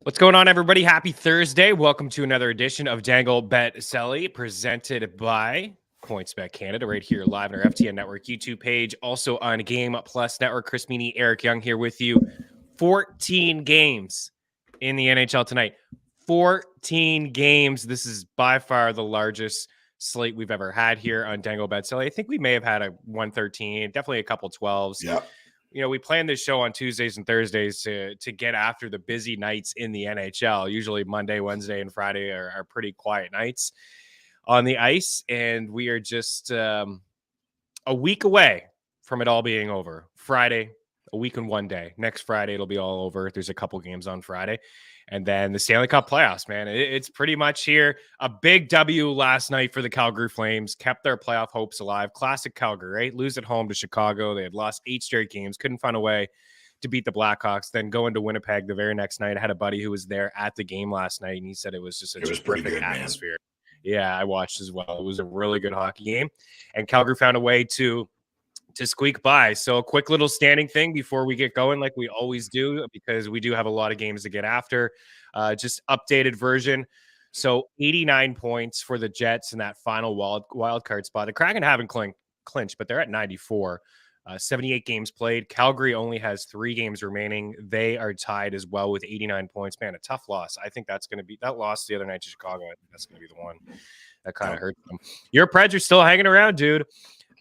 What's going on, everybody? Happy Thursday. Welcome to another edition of Dangle Bet Selly, presented by PointsBet Canada, right here live on our FTN Network YouTube page. Also on Game Plus Network, Chris Meaney, Eric Young here with you. 14 games in the NHL tonight. 14 games. This is by far the largest slate we've ever had here on Dangle Bet Selly. I think we may have had a 113, definitely a couple 12s. Yeah. You know, we plan this show on Tuesdays and Thursdays to get after the busy nights in the NHL. Usually Monday, Wednesday, and Friday are pretty quiet nights on the ice. And we are just a week away from it all being over. Friday, a week and 1 day. Next Friday, it'll be all over. There's a couple games on Friday. And then the Stanley Cup playoffs, man. It's pretty much here. A big W last night for the Calgary Flames. Kept their playoff hopes alive. Classic Calgary, right? Lose at home to Chicago. They had lost 8 straight games. Couldn't find a way to beat the Blackhawks. Then go into Winnipeg the very next night. I had a buddy who was there at the game last night, and he said it was just a terrific atmosphere. Man. Yeah, I watched as well. It was a really good hockey game. And Calgary found a way to squeak by. So a quick little standing thing before we get going, like we always do, because we do have a lot of games to get after. Just updated version. So 89 points for the Jets in that final wild card spot. The Kraken haven't clinched, but they're at 94. 78 games played. Calgary only has 3 games remaining. They are tied as well with 89 points. Man, a tough loss. I think that's going to be that loss the other night to Chicago. I think that's going to be the one that kind of hurts them. Your Preds are still hanging around, dude.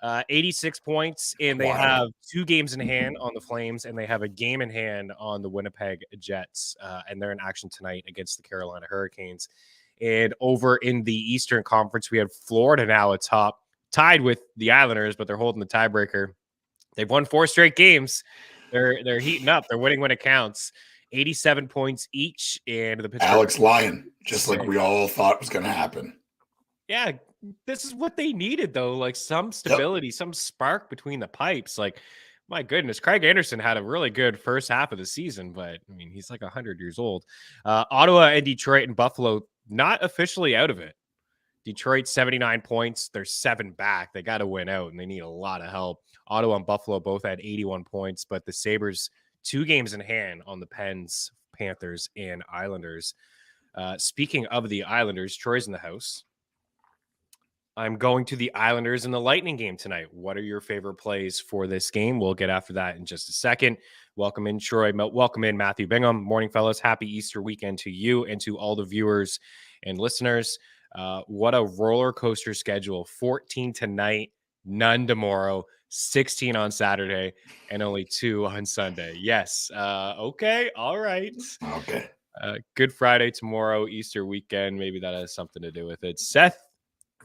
86 points, and they have 2 games in hand on the Flames, and they have a game in hand on the Winnipeg Jets, and they're in action tonight against the Carolina Hurricanes. And over in the Eastern Conference, we have Florida now atop, tied with the Islanders, but they're holding the tiebreaker. They've won 4 straight games. They're heating up. They're winning when it counts. 87 points each, and the Pittsburgh Alex Lyon, just like we all thought was going to happen. Yeah. This is what they needed, though. Like some stability, some spark between the pipes. Like, my goodness, Craig Anderson had a really good first half of the season, but I mean, he's like 100 years old. Ottawa and Detroit and Buffalo not officially out of it. Detroit 79 points. They're 7 back. They got to win out, and they need a lot of help. Ottawa and Buffalo both had 81 points, but the Sabres 2 games in hand on the Pens, Panthers, and Islanders. Speaking of the Islanders, Troy's in the house. I'm going to the Islanders in the Lightning game tonight. What are your favorite plays for this game? We'll get after that in just a second. Welcome in, Troy. Welcome in, Matthew Bingham. Morning, fellas. Happy Easter weekend to you and to all the viewers and listeners. What a roller coaster schedule. 14 tonight, none tomorrow, 16 on Saturday, and only 2 on Sunday. Yes. Okay. All right. Okay. Good Friday tomorrow, Easter weekend. Maybe that has something to do with it. Seth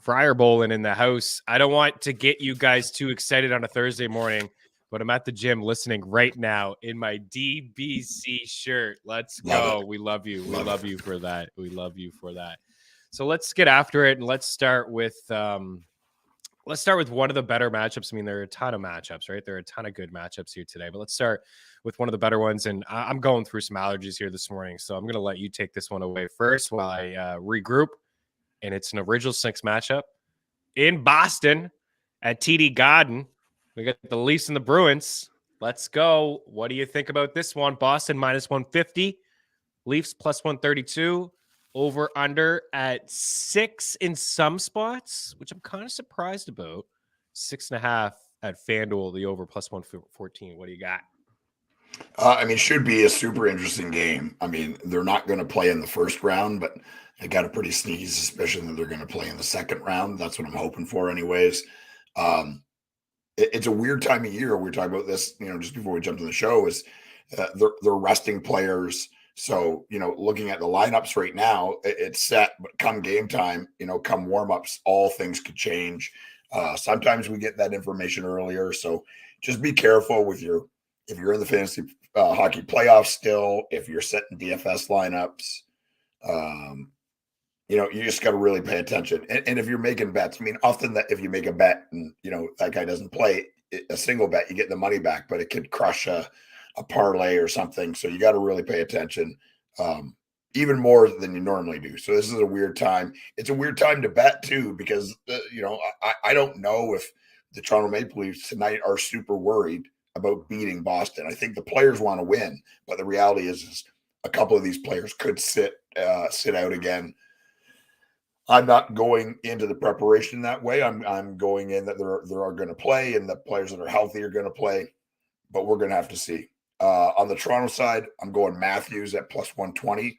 Friar Bowling in the house. I don't want to get you guys too excited on a Thursday morning, but I'm at the gym listening right now in my DBC shirt. Let's go. We love you. We love you for that. We love you for that. So let's get after it, and let's start with one of the better matchups. I mean, there are a ton of matchups, right? There are a ton of good matchups here today, but let's start with one of the better ones. And I'm going through some allergies here this morning, so I'm going to let you take this one away first while I regroup. And it's an original 6 matchup in Boston at TD Garden. We got the Leafs and the Bruins. Let's go. What do you think about this one? Boston minus 150, Leafs plus 132, over under at 6 in some spots, which I'm kind of surprised about. 6.5 at FanDuel, the over plus 114. What do you got? I mean, should be a super interesting game. I mean, they're not going to play in the first round, but I got a pretty sneaky suspicion that they're going to play in the second round. That's what I'm hoping for anyways. It's a weird time of year. We were talking about this, just before we jumped on the show, is they're resting players. So, looking at the lineups right now, it's set, but come game time, come warmups, all things could change. Sometimes we get that information earlier. So just be careful if you're in the fantasy hockey playoffs still, if you're setting DFS lineups, you just got to really pay attention. And if you're making bets, I mean, often that if you make a bet and, that guy doesn't play a single bet, you get the money back, but it could crush a parlay or something. So you got to really pay attention, even more than you normally do. So this is a weird time. It's a weird time to bet too, because, I don't know if the Toronto Maple Leafs tonight are super worried about beating Boston. I think the players want to win, but the reality is a couple of these players could sit out again. I'm not going into the preparation that way. I'm going in that there are going to play, and the players that are healthy are going to play, but we're going to have to see. On the Toronto side, I'm going Matthews at plus 120.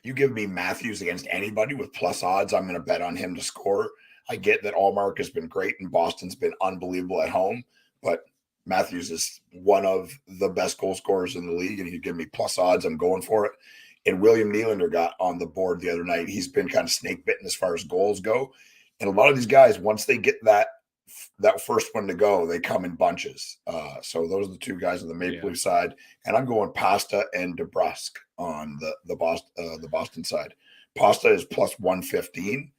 You give me Matthews against anybody with plus odds, I'm going to bet on him to score. I get that Allmark has been great and Boston's been unbelievable at home, but Matthews is one of the best goal scorers in the league, and you give me plus odds, I'm going for it. And William Nylander got on the board the other night. He's been kind of snake bitten as far as goals go. And a lot of these guys, once they get that first one to go, they come in bunches. So those are the two guys on the Maple Leaf side. And I'm going Pasta and DeBrusk on the Boston side. Pasta is plus 115.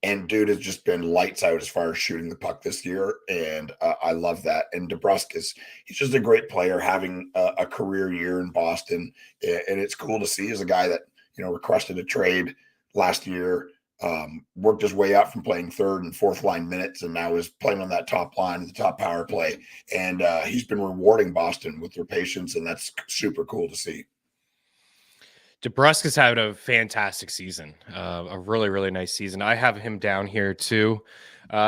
And dude has just been lights out as far as shooting the puck this year. And I love that. And DeBrusk he's just a great player having a career year in Boston. And it's cool to see as a guy that, requested a trade last year, worked his way up from playing third and fourth line minutes, and now is playing on that top line, the top power play. And he's been rewarding Boston with their patience, and that's super cool to see. DeBrusk has had a fantastic season, a really, really nice season. I have him down here too.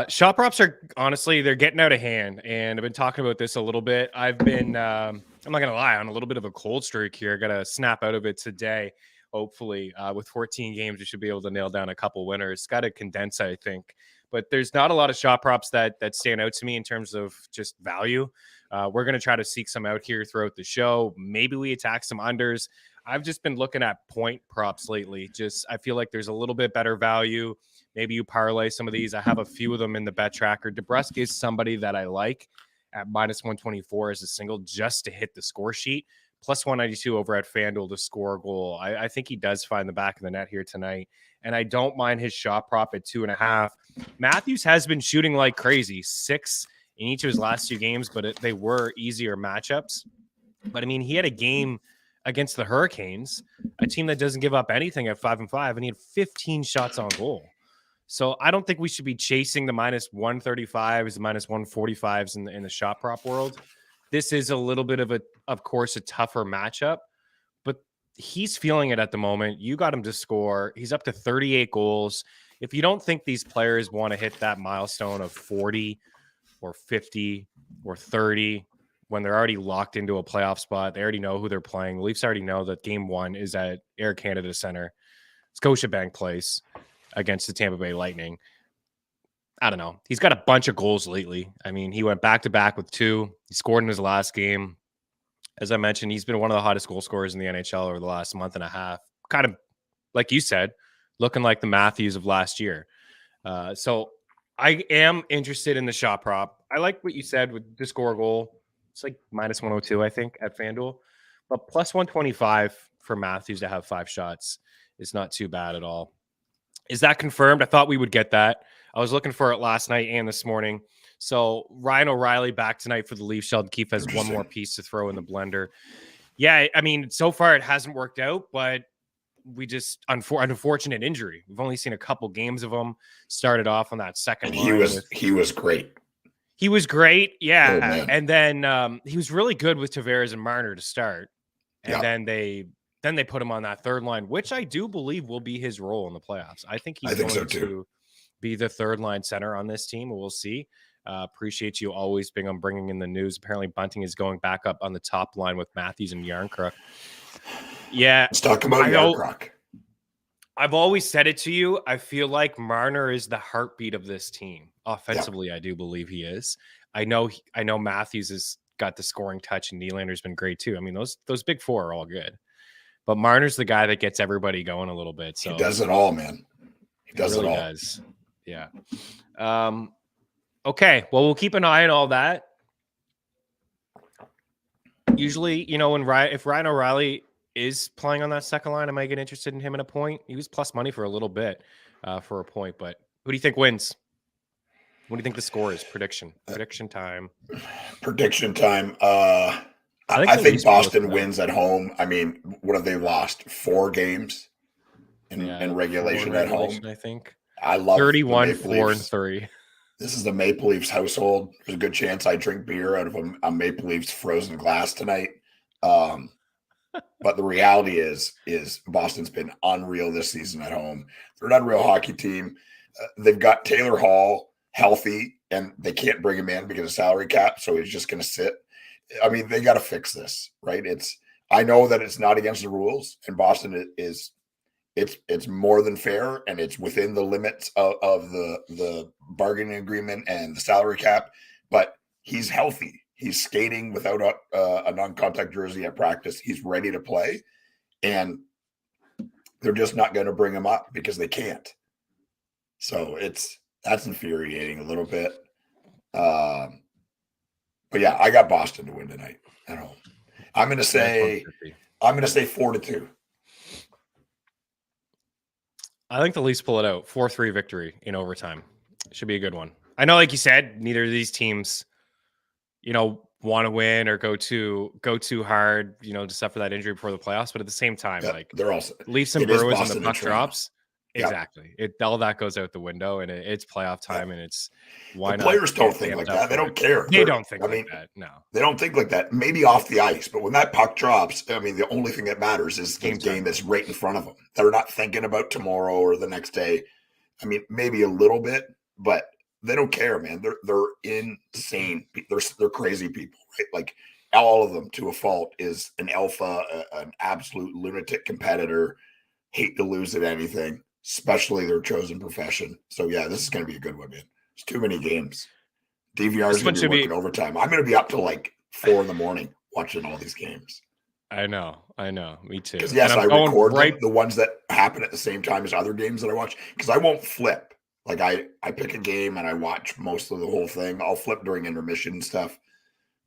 Shot props are honestly, they're getting out of hand, and I've been talking about this a little bit. I've been, I'm not going to lie, on a little bit of a cold streak here. Got to snap out of it today. Hopefully, with 14 games, we should be able to nail down a couple winners. Got to condense, I think. But there's not a lot of shot props that stand out to me in terms of just value. We're going to try to seek some out here throughout the show. Maybe we attack some unders. I've just been looking at point props lately. I feel like there's a little bit better value. Maybe you parlay some of these. I have a few of them in the bet tracker. DeBrusk is somebody that I like at minus 124 as a single just to hit the score sheet. Plus 192 over at FanDuel to score a goal. I think he does find the back of the net here tonight. And I don't mind his shot prop at 2.5. Matthews has been shooting like crazy. 6 in each of his last 2 games, but they were easier matchups. But, I mean, he had a game against the Hurricanes, a team that doesn't give up anything at 5-5, and he had 15 shots on goal. So I don't think we should be chasing the minus 135s, the minus 145s in the shot prop world. This is a little bit of course, a tougher matchup, but he's feeling it at the moment. You got him to score. He's up to 38 goals. If you don't think these players want to hit that milestone of 40 or 50 or 30, when they're already locked into a playoff spot, they already know who they're playing. The Leafs already know that game 1 is at Air Canada Center, Scotiabank Place against the Tampa Bay Lightning. I don't know. He's got a bunch of goals lately. I mean, he went back-to-back with 2. He scored in his last game. As I mentioned, he's been one of the hottest goal scorers in the NHL over the last month and a half. Kind of, like you said, looking like the Matthews of last year. So I am interested in the shot prop. I like what you said with the score goal. It's like minus 102, I think, at FanDuel. But plus 125 for Matthews to have 5 shots is not too bad at all. Is that confirmed? I thought we would get that. I was looking for it last night and this morning. So Ryan O'Reilly back tonight for the Leafs. Sheldon Keefe has one more piece to throw in the blender. Yeah, I mean, so far it hasn't worked out, but we just an unfortunate injury. We've only seen a couple games of him. Started off on that second line. He was great. He was great, yeah. Oh, and then he was really good with Tavares and Marner to start. And then they put him on that third line, which I do believe will be his role in the playoffs. I think he's going to be the third line center on this team. We'll see. Appreciate you always bringing in the news. Apparently Bunting is going back up on the top line with Matthews and Yarncrook. Yeah. Let's talk about Yarncrook. I've always said it to you. I feel like Marner is the heartbeat of this team. Offensively, I do believe he is. I know Matthews has got the scoring touch, and Nylander's been great too. I mean, those big 4 are all good. But Marner's the guy that gets everybody going a little bit. So he does it all, man. He does really it all. Does. Yeah. Okay. Well, we'll keep an eye on all that. Usually, if Ryan O'Reilly is playing on that second line, I might get interested in him in a point. He was plus money for a little bit for a point. But who do you think wins? What do you think the score is? Prediction time. Prediction time. I think Boston wins at home. I mean, what have they lost? 4 games in regulation at home. I think. I love 31-4-3. This is the Maple Leafs household. There's a good chance I drink beer out of a Maple Leafs frozen glass tonight. But the reality is Boston's been unreal this season at home. They're an unreal hockey team. They've got Taylor Hall healthy, and they can't bring him in because of salary cap, so he's just going to sit. I mean, they got to fix this, right? I know that it's not against the rules, and Boston is it's more than fair, and it's within the limits of the bargaining agreement and the salary cap. But he's healthy. He's skating without a non-contact jersey at practice. He's ready to play, and they're just not going to bring him up because they can't. So that's infuriating a little bit. But yeah, I got Boston to win tonight at home. I'm going to say 4-2. I think the Leafs pull it out. 4-3 victory in overtime. Should be a good one. I know, like you said, neither of these teams, want to win or go too hard, to suffer that injury before the playoffs. But at the same time, they're also Leafs and Bruins and the puck drops. Exactly. All that goes out the window, and it's playoff time, and it's why the players don't think like that. They don't care. They don't think like that. No, they don't think like that. Maybe off the ice, but when that puck drops, I mean, the only thing that matters is the game that's right in front of them. They're not thinking about tomorrow or the next day. I mean, maybe a little bit, but they don't care, man. They're insane. They're crazy people, right? Like all of them to a fault is an alpha, an absolute lunatic competitor. Hate to lose at anything, especially their chosen profession. So yeah, this is going to be a good one, man. There's too many games. DVR is going to be working overtime. I'm going to be up till like 4 a.m. watching all these games. I know. Me too. Because yes, I record the ones that happen at the same time as other games that I watch. Because I won't flip. Like I pick a game and I watch most of the whole thing. I'll flip during intermission and stuff.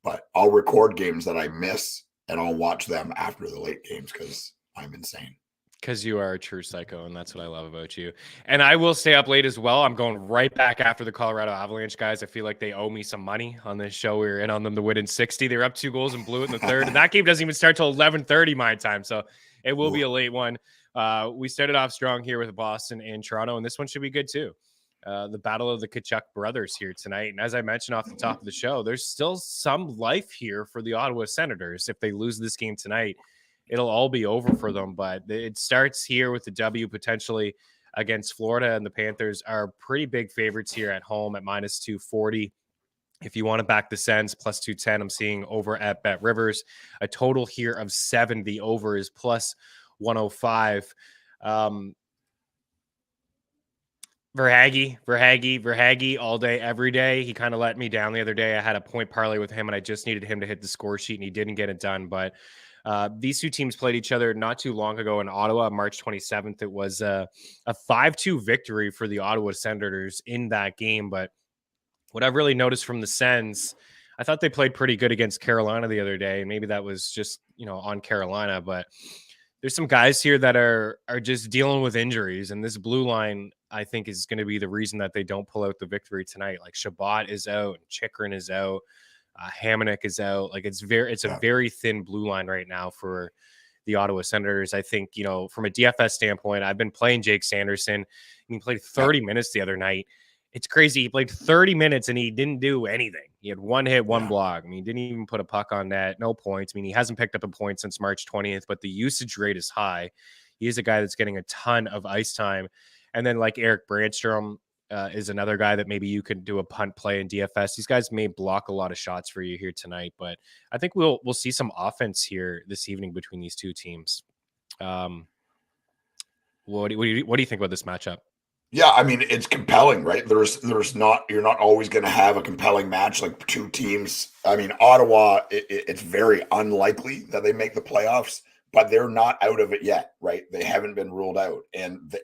But I'll record games that I miss and I'll watch them after the late games because I'm insane. Because you are a true psycho, and that's what I love about you. And I will stay up late as well. I'm going right back after the Colorado Avalanche guys. I feel like they owe me some money on this show. We were in on them to win in 60. They were up 2 goals and blew it in the third. And that game doesn't even start till 11:30 my time, so it will be a late one. We started off strong here with Boston and Toronto, and this one should be good too. The battle of the Tkachuk brothers here tonight. And as I mentioned off the top of the show, there's still some life here for the Ottawa Senators. If they lose this game tonight, it'll all be over for them. But it starts here with the W potentially against Florida, and the Panthers are pretty big favorites here at home at minus 240. If you want to back the Sens, plus 210, I'm seeing over at Bet Rivers. A total here of 7. The over is plus 105. Verhaeghe all day, every day. He kind of let me down the other day. I had a point parlay with him, and I just needed him to hit the score sheet, and he didn't get it done. But these two teams played each other not too long ago in Ottawa, March 27th. It was a 5-2 victory for the Ottawa Senators in that game. But what I've really noticed from the Sens, I thought they played pretty good against Carolina the other day, and maybe that was just, on Carolina. But there's some guys here that are just dealing with injuries, and this blue line, I think, is going to be the reason that they don't pull out the victory tonight. Like Shabbat is out, and Chikrin is out, Hamonic is out. Like it's a very thin blue line right now for the Ottawa Senators. I think, from a DFS standpoint, I've been playing Jake Sanderson, and he played 30 minutes the other night. It's crazy. He played 30 minutes and he didn't do anything. He had 1 hit, 1 block. I mean, he didn't even put a puck on net, no points. I mean, he hasn't picked up a point since March 20th, but the usage rate is high. He is a guy that's getting a ton of ice time. And then like Eric Brandstrom is another guy that maybe you could do a punt play in DFS. These guys may block a lot of shots for you here tonight, but I think we'll see some offense here this evening between these two teams. What do you think about this matchup? Yeah, I mean, it's compelling, right? You're not always going to have a compelling match like two teams. I mean, Ottawa, it's very unlikely that they make the playoffs, but they're not out of it yet, right? They haven't been ruled out, and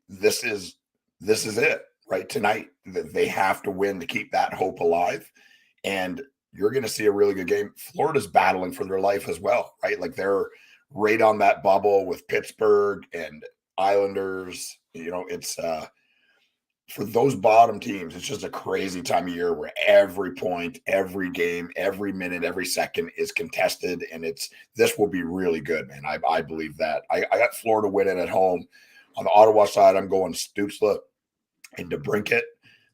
this is it, right? Tonight, they have to win to keep that hope alive, and you're going to see a really good game. Florida's battling for their life as well, right? Like they're right on that bubble with Pittsburgh and Islanders. It's for those bottom teams, it's just a crazy time of year where every point, every game, every minute, every second is contested, and this will be really good, man. I believe that. I got Florida winning at home. On the Ottawa side, I'm going Stützle and DeBrincat.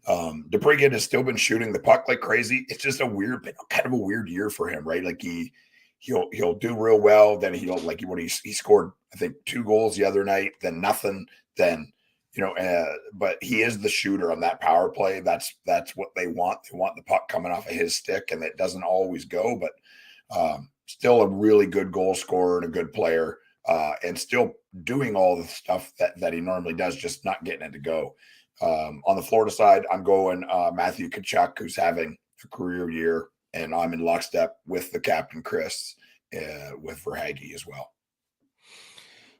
DeBrincat has still been shooting the puck like crazy. It's just kind of a weird year for him, right? Like he he'll do real well. Then he'll like when he scored, I think 2 goals the other night, then nothing, then but he is the shooter on that power play. That's what they want. They want the puck coming off of his stick, and it doesn't always go, but still a really good goal scorer and a good player, and still doing all the stuff that he normally does, just not getting it to go. On the Florida side, I'm going Matthew Tkachuk, who's having a career year, and I'm in lockstep with the captain, Chris, with Verhaeghe as well.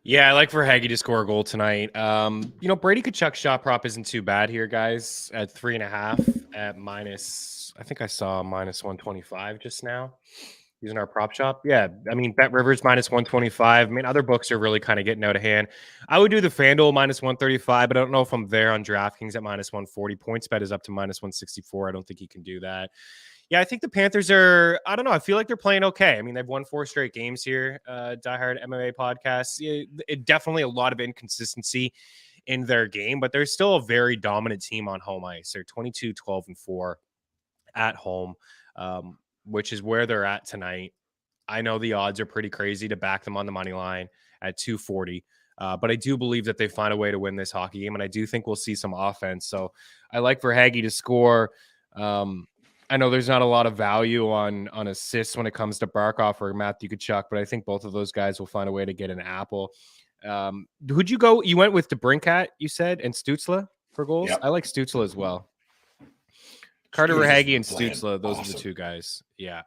Yeah, I like Verhaeghe to score a goal tonight. Brady Tkachuk's shot prop isn't too bad here, guys, at 3.5 at minus, I think I saw minus 125 just now using our prop shop. Yeah, I mean, Bet Rivers minus 125. I mean, other books are really kind of getting out of hand. I would do the FanDuel minus 135, but I don't know if I'm there on DraftKings at minus 140. PointsBet is up to minus 164. I don't think you can do that. Yeah, I think the Panthers are, I don't know, I feel like they're playing okay. I mean, they've won 4 straight games here, Diehard MMA Podcast. It definitely a lot of inconsistency in their game, but they're still a very dominant team on home ice. They're 22-12-4 at home, which is where they're at tonight. I know the odds are pretty crazy to back them on the money line at 240, but I do believe that they find a way to win this hockey game, and I do think we'll see some offense. So I like Verhaeghe to score. I know there's not a lot of value on assists when it comes to Barkov or Matthew Tkachuk, but I think both of those guys will find a way to get an apple. Who'd you go? You went with DeBrincat, you said, and Stützle for goals? Yep. I like Stützle as well. Carter Verhaeghe and Stützle, those are the 2 guys. Yeah.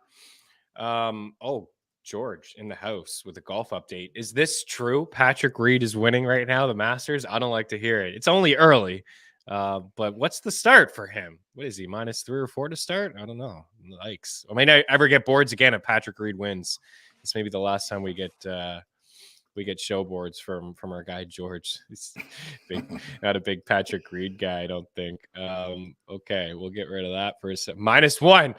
George in the house with a golf update. Is this true? Patrick Reed is winning right now, the Masters? I don't like to hear it. It's only early. But what's the start for him? What is he, minus 3 or 4 to start? I don't know. Yikes. I may not ever get boards again if Patrick Reed wins. This may be the last time we get show boards from our guy George. He's not a big Patrick Reed guy, I don't think. Okay, we'll get rid of that for a second. Minus 1.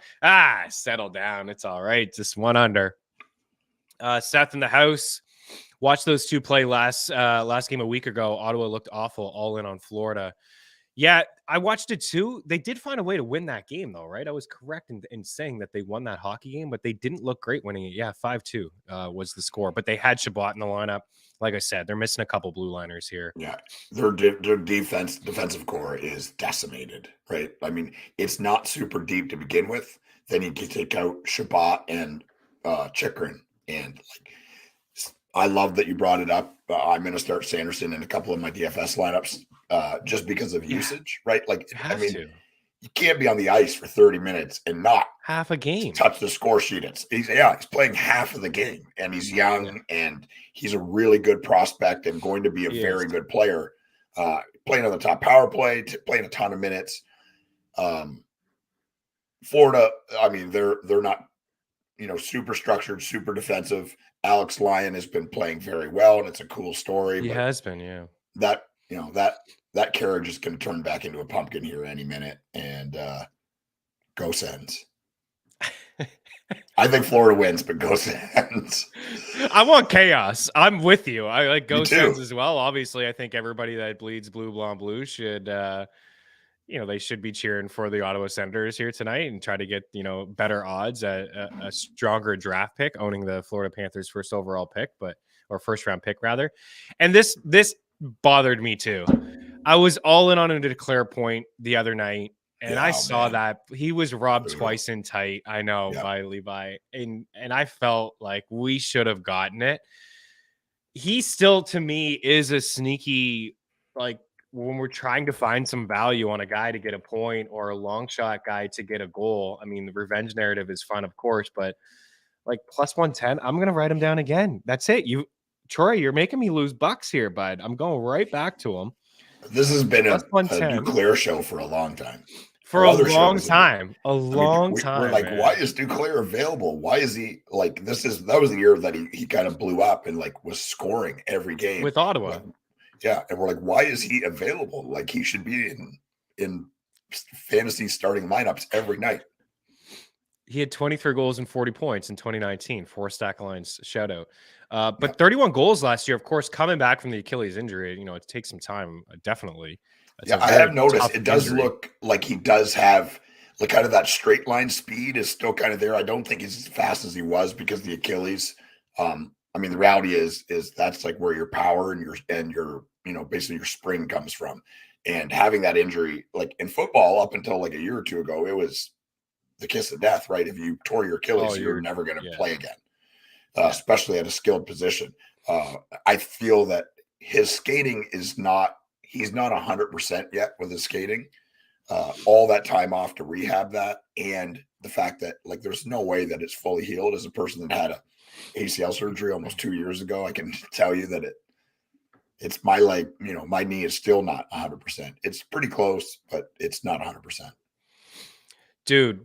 Settle down. It's all right. Just 1 under. Seth in the house. Watched those 2 play last game a week ago. Ottawa looked awful, all in on Florida. Yeah, I watched it too. They did find a way to win that game, though, right? I was correct in saying that they won that hockey game, but they didn't look great winning it. Yeah, 5-2 was the score, but they had Chabot in the lineup. Like I said, they're missing a couple blue liners here. Yeah, their defensive core is decimated, right? I mean, it's not super deep to begin with. Then you can take out Chabot and Chychrun, and I love that you brought it up. I'm going to start Sanderson in a couple of my DFS lineups just because of usage, right? You can't be on the ice for 30 minutes and not half a game touch the score sheet. He's playing half of the game, and he's young, and he's a really good prospect and going to be a very good player. Playing on the top power play, playing a ton of minutes. Florida, I mean, they're not super structured, super defensive. Alex Lyon has been playing very well, and it's a cool story. He has been, yeah. That carriage is going to turn back into a pumpkin here any minute, and go Sens. I think Florida wins, but go Sens. I want chaos. I'm with you. I like go Sens as well. Obviously, I think everybody that bleeds blue, blanc, blue should they should be cheering for the Ottawa Senators here tonight and try to get, better odds at a stronger draft pick, owning the Florida Panthers first overall pick, or first round pick rather. And this bothered me too. I was all in on a declare point the other night, and I saw that he was robbed twice in tight. I know by Levi, and I felt like we should have gotten it. He still, to me, is a sneaky, when we're trying to find some value on a guy to get a point or a long shot guy to get a goal. I mean, the revenge narrative is fun, of course, but plus 110, I'm going to write him down again. That's it. Troy, you're making me lose bucks here, bud. I'm going right back to him. This has been a Duclair show for a long time. For a long time. We're like, why is Duclair available? Why is he that was the year that he kind of blew up and was scoring every game with Ottawa. And we're like, why is he available? He should be in fantasy starting lineups every night. He had 23 goals and 40 points in 2019. 4 stack lines, shout out. But 31 goals last year, of course, coming back from the Achilles injury, it takes some time, definitely. I have noticed it does look like he does have like kind of that straight line speed is still kind of there. I don't think he's as fast as he was because of the Achilles. I mean, the reality is that's like where your power and your basically your spring comes from. And having that injury, like in football, up until like a year or two ago, it was the kiss of death, right? If you tore your Achilles, you're never going to play again, especially at a skilled position. I feel that his skating he's not 100% yet with his skating. All that time off to rehab that, and the fact that like there's no way that it's fully healed. As a person that had a ACL surgery almost 2 years ago, I can tell you that it's my leg, my knee is still not 100%. It's pretty close, but it's not 100%. Dude,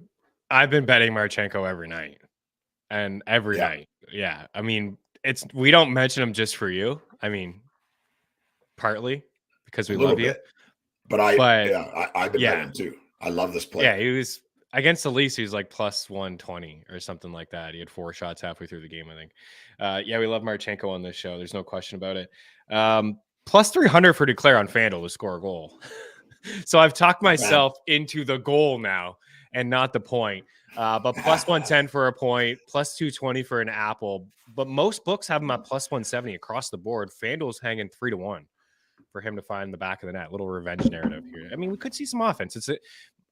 I've been betting Marchenko every night. And every night. Yeah. I mean, we don't mention him just for you. I mean, partly because we love you. But I've been betting him too. I love this play. Yeah, he was against the Leafs. He was like plus 120 or something like that. He had 4 shots halfway through the game, I think. We love Marchenko on this show. There's no question about it. Plus 300 for Duclair on FanDuel to score a goal. So I've talked myself into the goal now and not the point. But plus 110 for a point, plus 220 for an apple. But most books have him at plus 170 across the board. FanDuel's hanging 3-1 for him to find the back of the net. Little revenge narrative here. I mean, we could see some offense.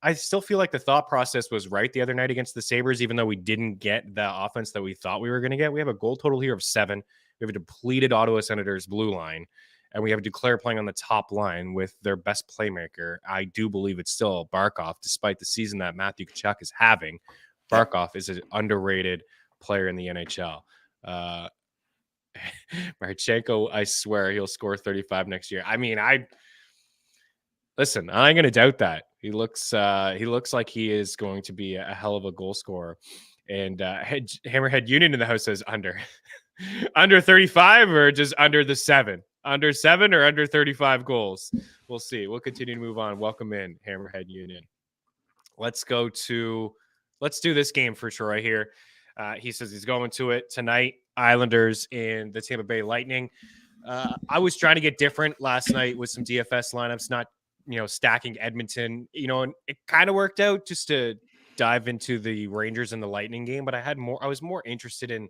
I still feel like the thought process was right the other night against the Sabres, even though we didn't get the offense that we thought we were going to get. We have a goal total here of 7. We have a depleted Ottawa Senators blue line, and we have Duclair playing on the top line with their best playmaker. I do believe it's still Barkov, despite the season that Matthew Tkachuk is having. Barkov is an underrated player in the NHL. Marchenko, I swear he'll score 35 next year. I mean, listen, I ain't going to doubt that. He looks like he is going to be a hell of a goal scorer. And Hammerhead Union in the house says under. Under 35 or just under the 7? Under 7 or under 35 goals? We'll see. We'll continue to move on. Welcome in, Hammerhead Union. Let's do this game for Troy here. He says he's going to it tonight. Islanders and the Tampa Bay Lightning. I was trying to get different last night with some DFS lineups, not stacking Edmonton. And it kind of worked out just to dive into the Rangers and the Lightning game. But I was more interested in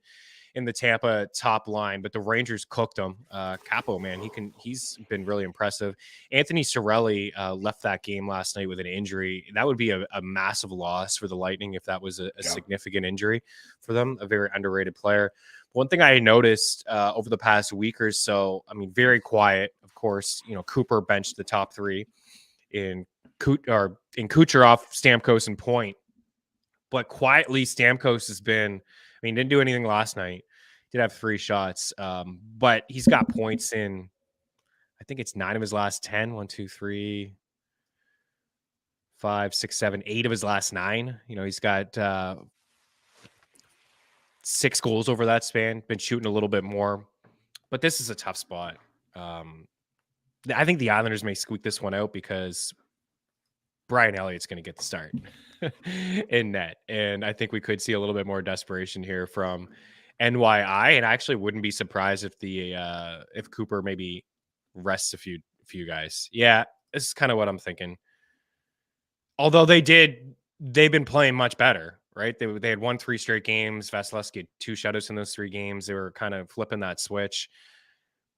the Tampa top line, but the Rangers cooked them. Capo, man, he's been really impressive. Anthony Cirelli left that game last night with an injury. That would be a massive loss for the Lightning if that was a significant injury for them. A very underrated player. One thing I noticed over the past week or so, I mean, very quiet. Of course, Cooper benched the top 3 in Kucherov, Stamkos, and Point. But quietly, Stamkos has been. I mean, didn't do anything last night. Did have 3 shots, but he's got points in, I think it's 9 of his last 10. 1, 2, 3, 5, 6, 7, 8 of his last 9. He's got 6 goals over that span. Been shooting a little bit more, but this is a tough spot. I think the Islanders may squeak this one out because Brian Elliott's going to get the start in net. And I think we could see a little bit more desperation here from NYI. And I actually wouldn't be surprised if Cooper maybe rests a few guys. Yeah, this is kind of what I'm thinking. Although they've been playing much better, right? They had won 3 straight games. Vasilevsky had 2 shutouts in those 3 games. They were kind of flipping that switch.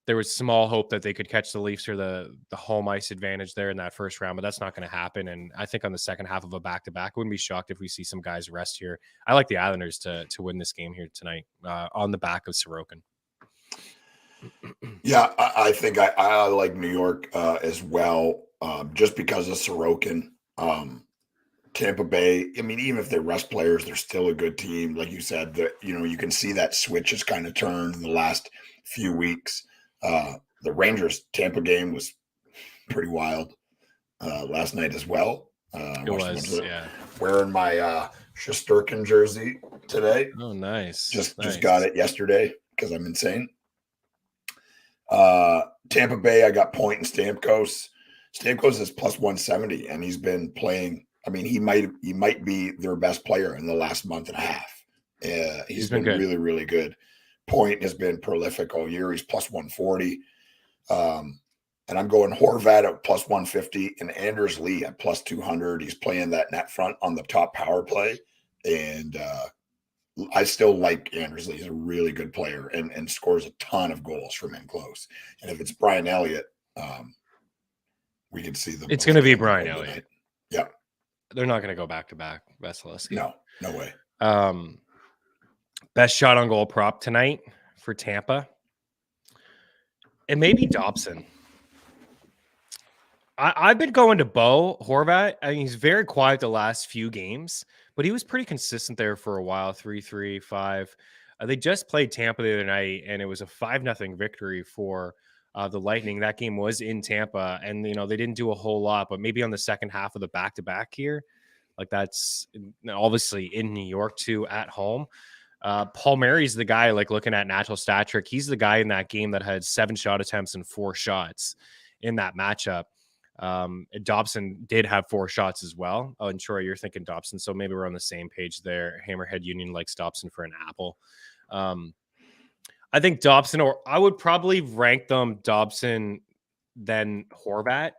There was small hope that they could catch the Leafs or the home ice advantage there in that first round, but that's not going to happen. And I think on the second half of a back-to-back, I wouldn't be shocked if we see some guys rest here. I like the Islanders to win this game here tonight on the back of Sorokin. Yeah, I think I like New York as well, just because of Sorokin. Tampa Bay, I mean, even if they rest players, they're still a good team. Like you said, you can see that switch has kind of turned in the last few weeks. The Rangers Tampa game was pretty wild last night as well. It was, yeah. Wearing my Shesterkin jersey today. Oh, nice. Just got it yesterday because I'm insane. Tampa Bay, I got Point and Stamkos. Stamkos is plus 170, and he's been playing. I mean, he might be their best player in the last month and a half. He's been really, really good. Point has been prolific all year. He's plus 140. And I'm going Horvat at plus 150 and Anders Lee at plus 200. He's playing that net front on the top power play. And I still like Anders Lee. He's a really good player and scores a ton of goals from in close. And if it's Brian Elliott, we could see them. It's going to be Brian Elliott. Yeah. They're not going to go back-to-back, Vasilevsky. No way. Best shot on goal prop tonight for Tampa. It may be Dobson. I've been going to Bo Horvat. I mean, he's very quiet the last few games, but he was pretty consistent there for a while. 3-3, 5. They just played Tampa the other night, and it was a 5-0 victory for the Lightning. That game was in Tampa, and they didn't do a whole lot, but maybe on the second half of the back-to-back here, like that's obviously in New York too at home. Paul Mary's the guy, like looking at natural stat trick. He's the guy in that game that had 7 shot attempts and 4 shots in that matchup. Dobson did have 4 shots as well. Oh, and Troy, you're thinking Dobson, so maybe we're on the same page there. Hammerhead Union likes Dobson for an apple. I think Dobson, or I would probably rank them Dobson then Horvat,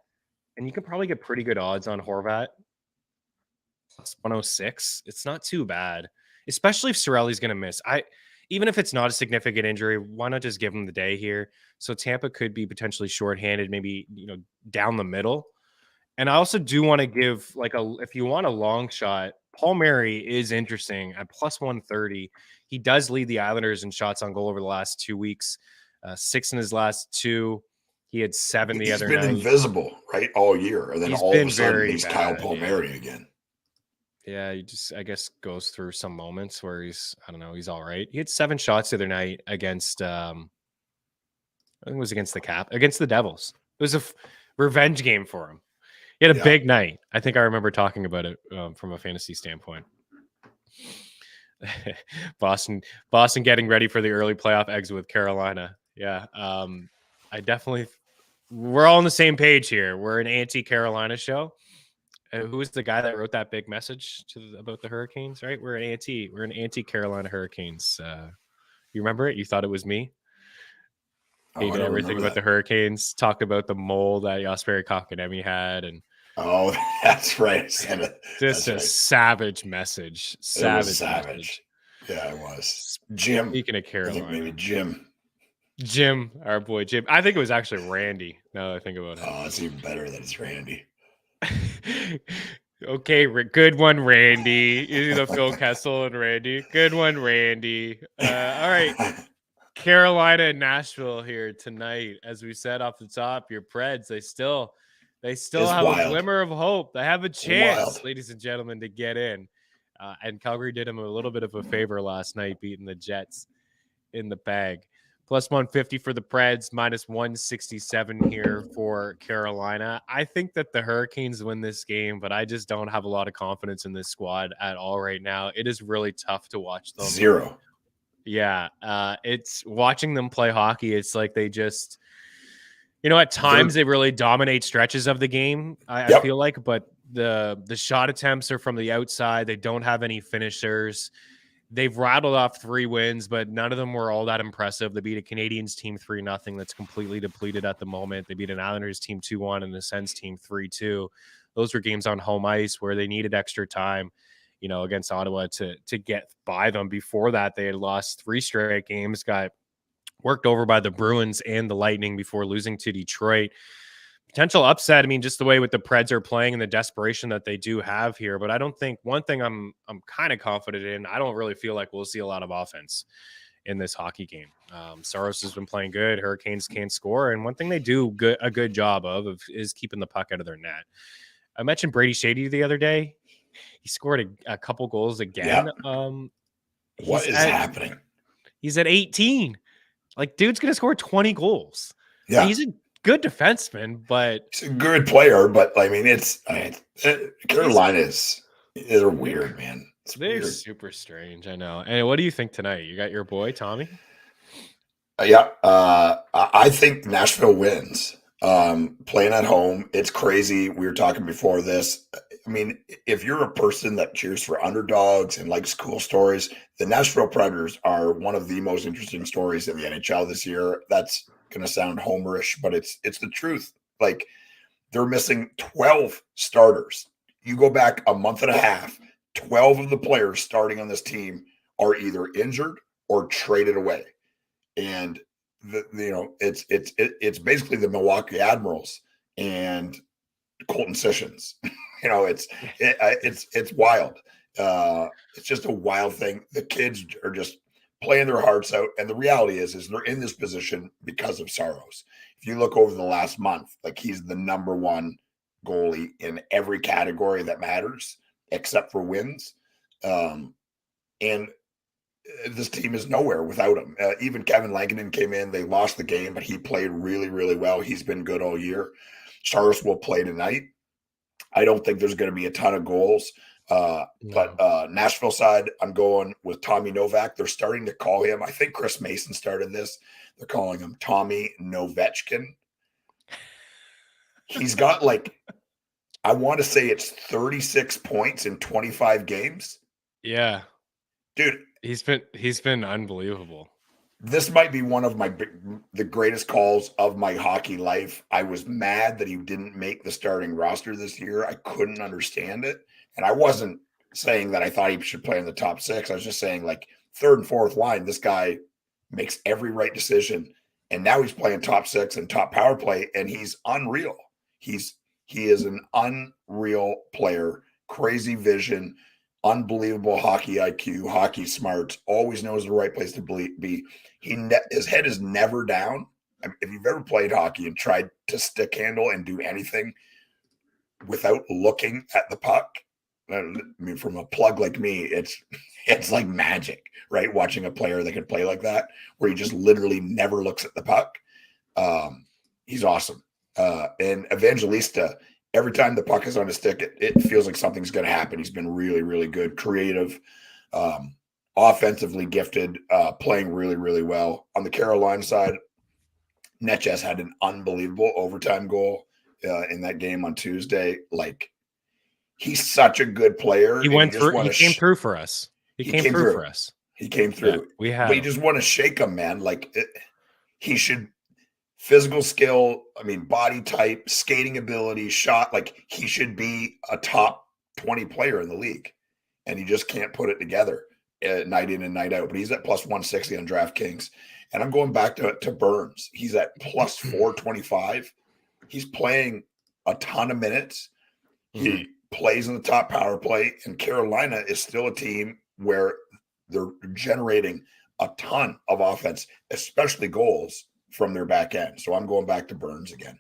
and you can probably get pretty good odds on Horvat. Plus 106. It's not too bad, especially if Cirelli's going to miss. Even if it's not a significant injury, why not just give him the day here? So Tampa could be potentially shorthanded, maybe down the middle. And I also do want to give if you want a long shot, Paul Mary is interesting at plus 130. He does lead the Islanders in shots on goal over the last 2 weeks, 6 in his last 2. He had 7 the other night. He's been invisible, right, all year. And then all of a sudden, he's Kyle Palmieri again. Yeah, he just, I guess, goes through some moments where he's all right. He had 7 shots the other night against, I think it was against the Devils. It was a revenge game for him. He had a big night. I think I remember talking about it from a fantasy standpoint. Boston getting ready for the early playoff exit with Carolina. Yeah, we're all on the same page here. We're an anti-Carolina show. Who was the guy that wrote that big message about the Hurricanes? Right, we're an anti-Carolina Hurricanes. You remember it? You thought it was me? Hated everything about the Hurricanes. Talked about the mole that Jesperi Kotkaniemi had, and that's right. Just a savage message. Savage. Yeah, it was. Jim. Speaking of Carolina, I think maybe Jim, our boy Jim. I think it was actually Randy. Now that I think about it. Oh, it's even better that it's Randy. Okay, good one, Randy. Phil Kessel and Randy. Good one, Randy. All right. Carolina and Nashville here tonight. As we said off the top, your Preds, they still have a glimmer of hope. They have a chance, ladies and gentlemen, to get in. And Calgary did them a little bit of a favor last night, beating the Jets in the bag. Plus 150 for the Preds, minus 167 here for Carolina. I think that the Hurricanes win this game, but I just don't have a lot of confidence in this squad at all right now. It is really tough to watch them. 0. Yeah, it's watching them play hockey. It's like they just, at times they really dominate stretches of the game. I feel like, but the shot attempts are from the outside. They don't have any finishers. They've rattled off 3 wins, but none of them were all that impressive. They beat a Canadiens team 3-0 that's completely depleted at the moment. They beat an Islanders team 2-1 and a Sens team 3-2. Those were games on home ice where they needed extra time, against Ottawa to get by them. Before that, they had lost 3 straight games, got worked over by the Bruins and the Lightning before losing to Detroit. Potential upset. I mean, just the way with the Preds are playing and the desperation that they do have here. But I don't think one thing I'm kind of confident in. I don't really feel like we'll see a lot of offense in this hockey game. Saros has been playing good. Hurricanes can't score, and one thing they do a good job of is keeping the puck out of their net. I mentioned Brady Shady the other day. He scored a couple goals again. Yep. What is happening? He's at 18. Like, dude's gonna score 20 goals. Yeah, he's a good defenseman, but he's a good player. But I mean, Carolina they're weird, man. They're weird. Super strange. I know. And what do you think tonight? You got your boy Tommy? I think Nashville wins. Playing at home, it's crazy. We were talking before this. I mean, if you're a person that cheers for underdogs and likes cool stories, the Nashville Predators are one of the most interesting stories in the NHL this year. That's going to sound homerish, but it's the truth. Like, they're missing 12 starters. You go back a month and a half, 12 of the players starting on this team are either injured or traded away. And it's basically the Milwaukee Admirals and Colton Sessions. It's wild. It's just a wild thing. The kids are just playing their hearts out, and the reality is they're in this position because of Saros. If you look over the last month, like, he's the number one goalie in every category that matters except for wins. And this team is nowhere without him. Even Kevin Lankinen came in. They lost the game, but he played really, really well. He's been good all year. Saros will play tonight. I don't think there's going to be a ton of goals. But Nashville side, I'm going with Tommy Novak. They're starting to call him, I think Chris Mason started this. They're calling him Tommy Novechkin. He's got, like, I want to say it's 36 points in 25 games. Yeah. Dude, he's been unbelievable. This might be one of the greatest calls of my hockey life. I was mad that he didn't make the starting roster this year. I couldn't understand it. And I wasn't saying that I thought he should play in the top six. I was just saying, like, third and fourth line, this guy makes every right decision. And now he's playing top six and top power play, and he's unreal. He is an unreal player, crazy vision, unbelievable hockey IQ, hockey smarts, always knows the right place to be. His head is never down. I mean, if you've ever played hockey and tried to stick handle and do anything without looking at the puck, I mean, from a plug like me, it's like magic, right? Watching a player that can play like that, where he just literally never looks at the puck. He's awesome. And Evangelista, every time the puck is on his stick, it feels like something's going to happen. He's been really, really good, creative, offensively gifted, playing really, really well. On the Carolina side, Netjes had an unbelievable overtime goal in that game on Tuesday. Like, he's such a good player. He went through. He came through for us. He came through for us. He came through. Yeah, but you just want to shake him, man. Like, he should. Physical skill, I mean, body type, skating ability, shot, like, he should be a top 20 player in the league. And he just can't put it together night in and night out. But he's at plus 160 on DraftKings. And I'm going back to Burns. He's at plus 425. He's playing a ton of minutes. He plays in the top power play. And Carolina is still a team where they're generating a ton of offense, especially goals, from their back end. So I'm going back to Burns again.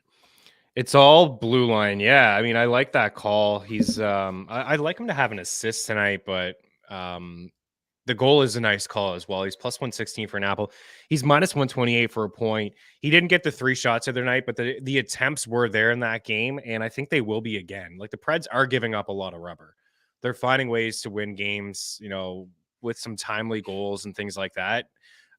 It's all blue line. Yeah. I mean, I like that call. He's I'd like him to have an assist tonight, but the goal is a nice call as well. He's plus 116 for an apple. He's minus 128 for a point. He didn't get the 3 shots of the night, but the attempts were there in that game. And I think they will be again. Like, the Preds are giving up a lot of rubber. They're finding ways to win games, with some timely goals and things like that.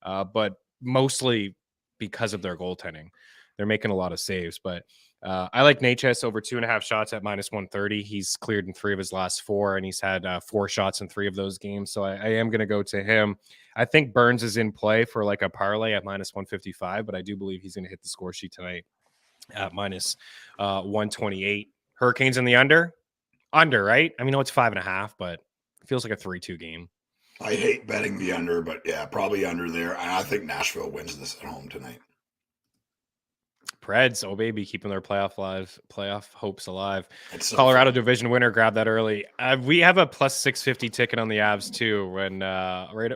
But mostly because of their goaltending. They're making a lot of saves, but I like Netjes over 2.5 shots at minus 130. He's cleared in 3 of his last 4, and he's had 4 shots in 3 of those games. So I am going to go to him. I think Burns is in play for like a parlay at minus 155, but I do believe he's going to hit the score sheet tonight at minus 128. Hurricanes in the under, right? I mean, no, it's 5.5, but it feels like a 3-2 game. I hate betting the under, but yeah, probably under there. I think Nashville wins this at home tonight. Preds, oh baby, keeping their playoff hopes alive. So Colorado fun. Division winner, grab that early. We have a plus 650 ticket on the Avs too. When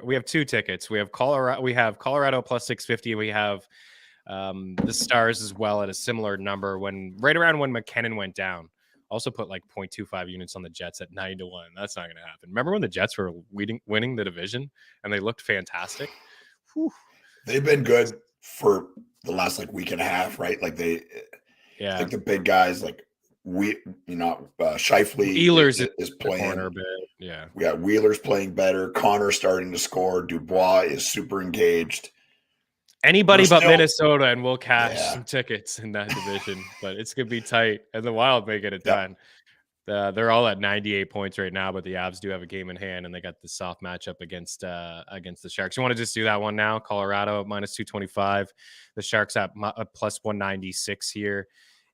we have 2 tickets. We have Colorado plus 650. We have the Stars as well at a similar number. Right around when McKinnon went down. Also put like 0.25 units on the Jets at 9-1. That's not going to happen. Remember when the Jets were winning the division and they looked fantastic? Whew. They've been good for the last week and a half, right? Like like the big guys, like Scheifele Ehlers is playing a bit. Yeah. We got Wheeler's playing better. Connor starting to score. Dubois is super engaged. Anybody but Minnesota, and we'll cash some tickets in that division. But it's going to be tight, and the Wild may get it done. They're all at 98 points right now, but the Avs do have a game in hand, and they got the soft matchup against the Sharks. You want to just do that one now? Colorado at minus 225. The Sharks at plus 196 here.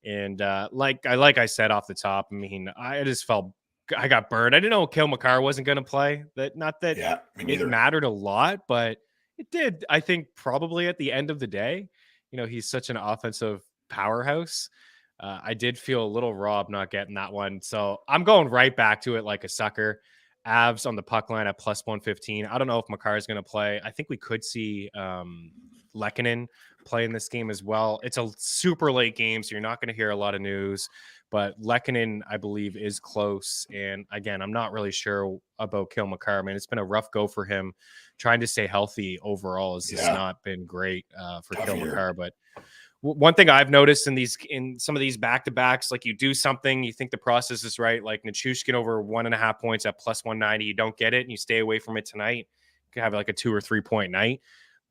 And like I said off the top, I mean, I just felt I got burned. I didn't know Cale Makar wasn't going to play. Not that me it neither. mattered a lot, but it did. I think probably at the end of the day, he's such an offensive powerhouse. I did feel a little robbed not getting that one. So I'm going right back to it like a sucker. Avs on the puck line at plus 115. I don't know if Makar is going to play. I think we could see Lehkonen play in this game as well. It's a super late game, so you're not going to hear a lot of news. But Lehkonen, I believe, is close. And again, I'm not really sure about Cale Makar. Man, it's been a rough go for him. Trying to stay healthy overall has just not been great for Cale Makar. But one thing I've noticed in some of these back-to-backs, like you do something, you think the process is right, like Nichushkin over 1.5 points at plus 190, you don't get it and you stay away from it tonight, you can have like a 2 or 3 point night.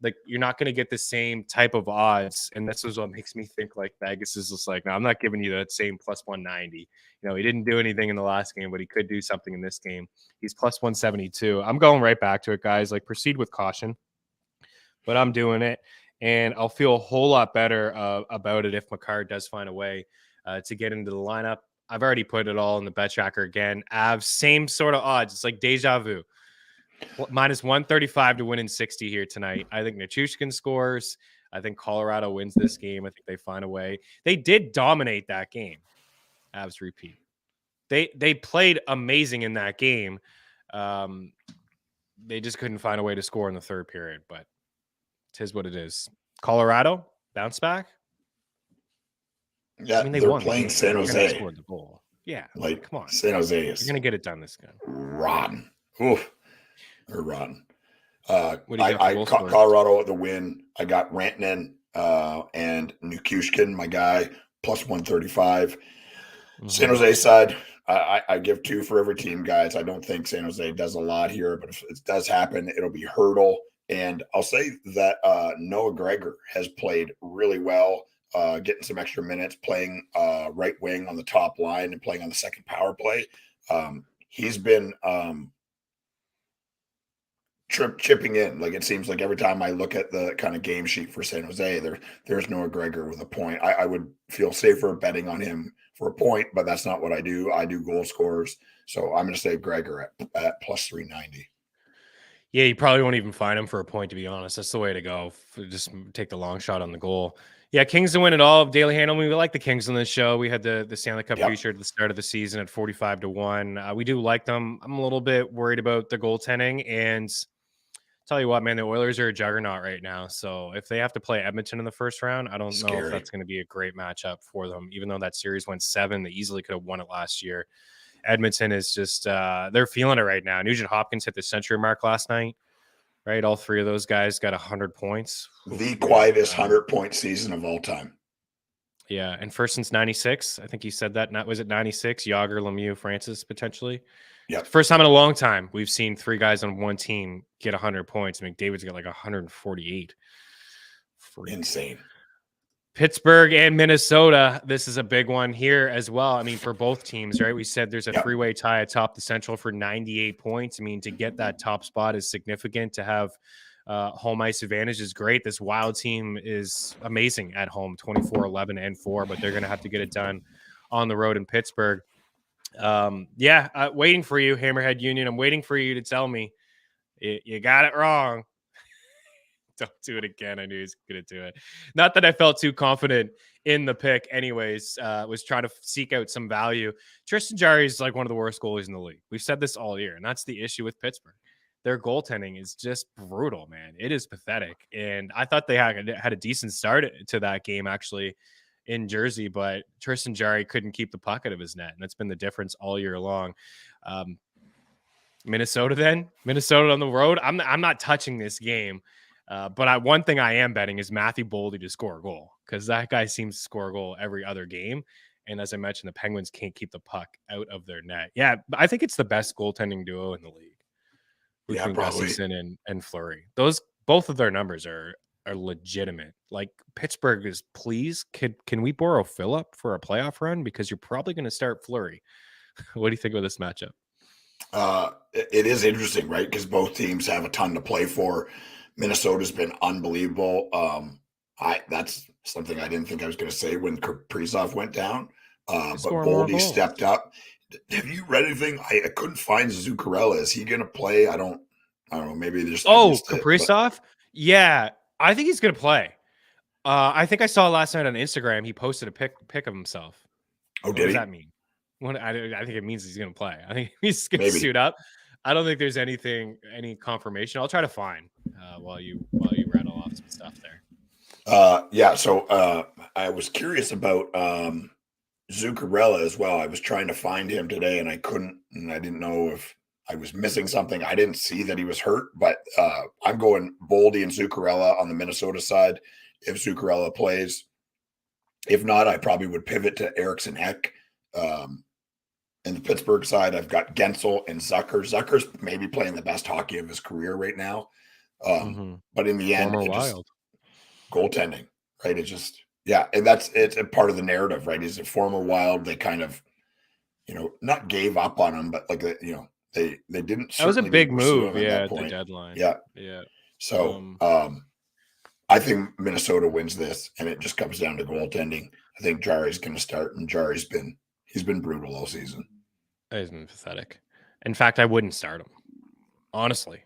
Like you're not going to get the same type of odds. And this is what makes me think like Vegas is just like, no, I'm not giving you that same plus 190. He didn't do anything in the last game, but he could do something in this game. He's plus 172. I'm going right back to it, guys. Like proceed with caution, but I'm doing it. And I'll feel a whole lot better about it if Makar does find a way to get into the lineup. I've already put it all in the bet tracker again. Avs, same sort of odds. It's like deja vu. Minus 135 to win in 60 here tonight. I think Nichushkin scores. I think Colorado wins this game. I think they find a way. They did dominate that game. Avs repeat. They played amazing in that game. They just couldn't find a way to score in the third period, but tis what it is. Colorado bounce back. Yeah, they're playing San Jose. Scored the goal. Yeah, like come on, San Jose is. You're gonna get it done this game. Rotten. Oof, they're rotten. I Colorado at the win. I got Rantanen and Nichushkin, my guy, plus 135. Mm-hmm. San Jose side, I give 2 for every team, guys. I don't think San Jose does a lot here, but if it does happen, it'll be Hurdle. And I'll say that Noah Gregor has played really well, getting some extra minutes, playing right wing on the top line and playing on the second power play. He's been chipping in. Like it seems like every time I look at the kind of game sheet for San Jose, there's Noah Gregor with a point. I would feel safer betting on him for a point, but that's not what I do. I do goal scorers. So I'm going to say Gregor at plus 390. Yeah, you probably won't even find him for a point, to be honest. That's the way to go. Just take the long shot on the goal. Yeah, Kings to win it all. Daily Handle, we like the Kings on this show. We had the Stanley Cup featured at the start of the season at 45-1. We do like them. I'm a little bit worried about the goaltending. And tell you what, man, the Oilers are a juggernaut right now. So if they have to play Edmonton in the first round, I don't know if that's going to be a great matchup for them. Even though that series went 7, they easily could have won it last year. Edmonton is just they're feeling it right now. Nugent Hopkins hit the century mark last night, right? All 3 of those guys got 100 points. The quietest 100-point season of all time. Yeah, and first since 96. I think you said that. Was it 96? Yager, Lemieux, Francis, potentially. Yeah. First time in a long time we've seen 3 guys on one team get 100 points. McDavid's got like 148. Insane. Pittsburgh and Minnesota. This is a big one here as well. I mean, for both teams, right? We said there's a 3-way tie atop the Central for 98 points. I mean, to get that top spot is significant. To have home ice advantage is great. This Wild team is amazing at home, 24-11-4, but they're going to have to get it done on the road in Pittsburgh. Waiting for you, Hammerhead Union. I'm waiting for you to tell me you got it wrong. Don't do it again. I knew he was going to do it. Not that I felt too confident in the pick anyways. Was trying to seek out some value. Tristan Jarry is like one of the worst goalies in the league. We've said this all year, and that's the issue with Pittsburgh. Their goaltending is just brutal, man. It is pathetic. And I thought they had a decent start to that game, actually, in Jersey, but Tristan Jarry couldn't keep the puck out of his net, and that's been the difference all year long. Minnesota on the road. I'm not touching this game. But one thing I am betting is Matthew Boldy to score a goal, because that guy seems to score a goal every other game. And as I mentioned, the Penguins can't keep the puck out of their net. Yeah, I think it's the best goaltending duo in the league between Gustafsson and Fleury. Both of their numbers are legitimate. Like Pittsburgh is, please, can we borrow Phillip for a playoff run? Because you're probably going to start Fleury. What do you think of this matchup? It is interesting, right? Because both teams have a ton to play for. Minnesota's been unbelievable. That's something I didn't think I was going to say when Kaprizov went down. But Score more Boldy goals. stepped up. Have you read anything? I couldn't find Zuccarello. Is he going to play? I don't know. Maybe there's Kaprizov. Yeah, I think he's going to play. I think I saw last night on Instagram he posted a pic of himself. Oh, what does that mean? I think it means he's going to play. I think he's going to suit up. I don't think there's any confirmation. I'll try to find while you rattle off some stuff there. Yeah. So I was curious about Zuccarello as well. I was trying to find him today and I couldn't, and I didn't know if I was missing something. I didn't see that he was hurt, but I'm going Boldy and Zuccarello on the Minnesota side if Zuccarello plays. If not, I probably would pivot to Eriksson Ek. In the Pittsburgh side, I've got Gensel and Zucker. Zucker's maybe playing the best hockey of his career right now. But in the end, goaltending, right? It's just, yeah. And it's a part of the narrative, right? He's a former Wild. They kind of, not gave up on him, but like, they didn't. That was a big move. Yeah. At the deadline. Yeah. Yeah. So, I think Minnesota wins this, and it just comes down to goaltending. I think Jari's going to start, and he's been brutal all season. He's been pathetic. In fact, I wouldn't start him, honestly.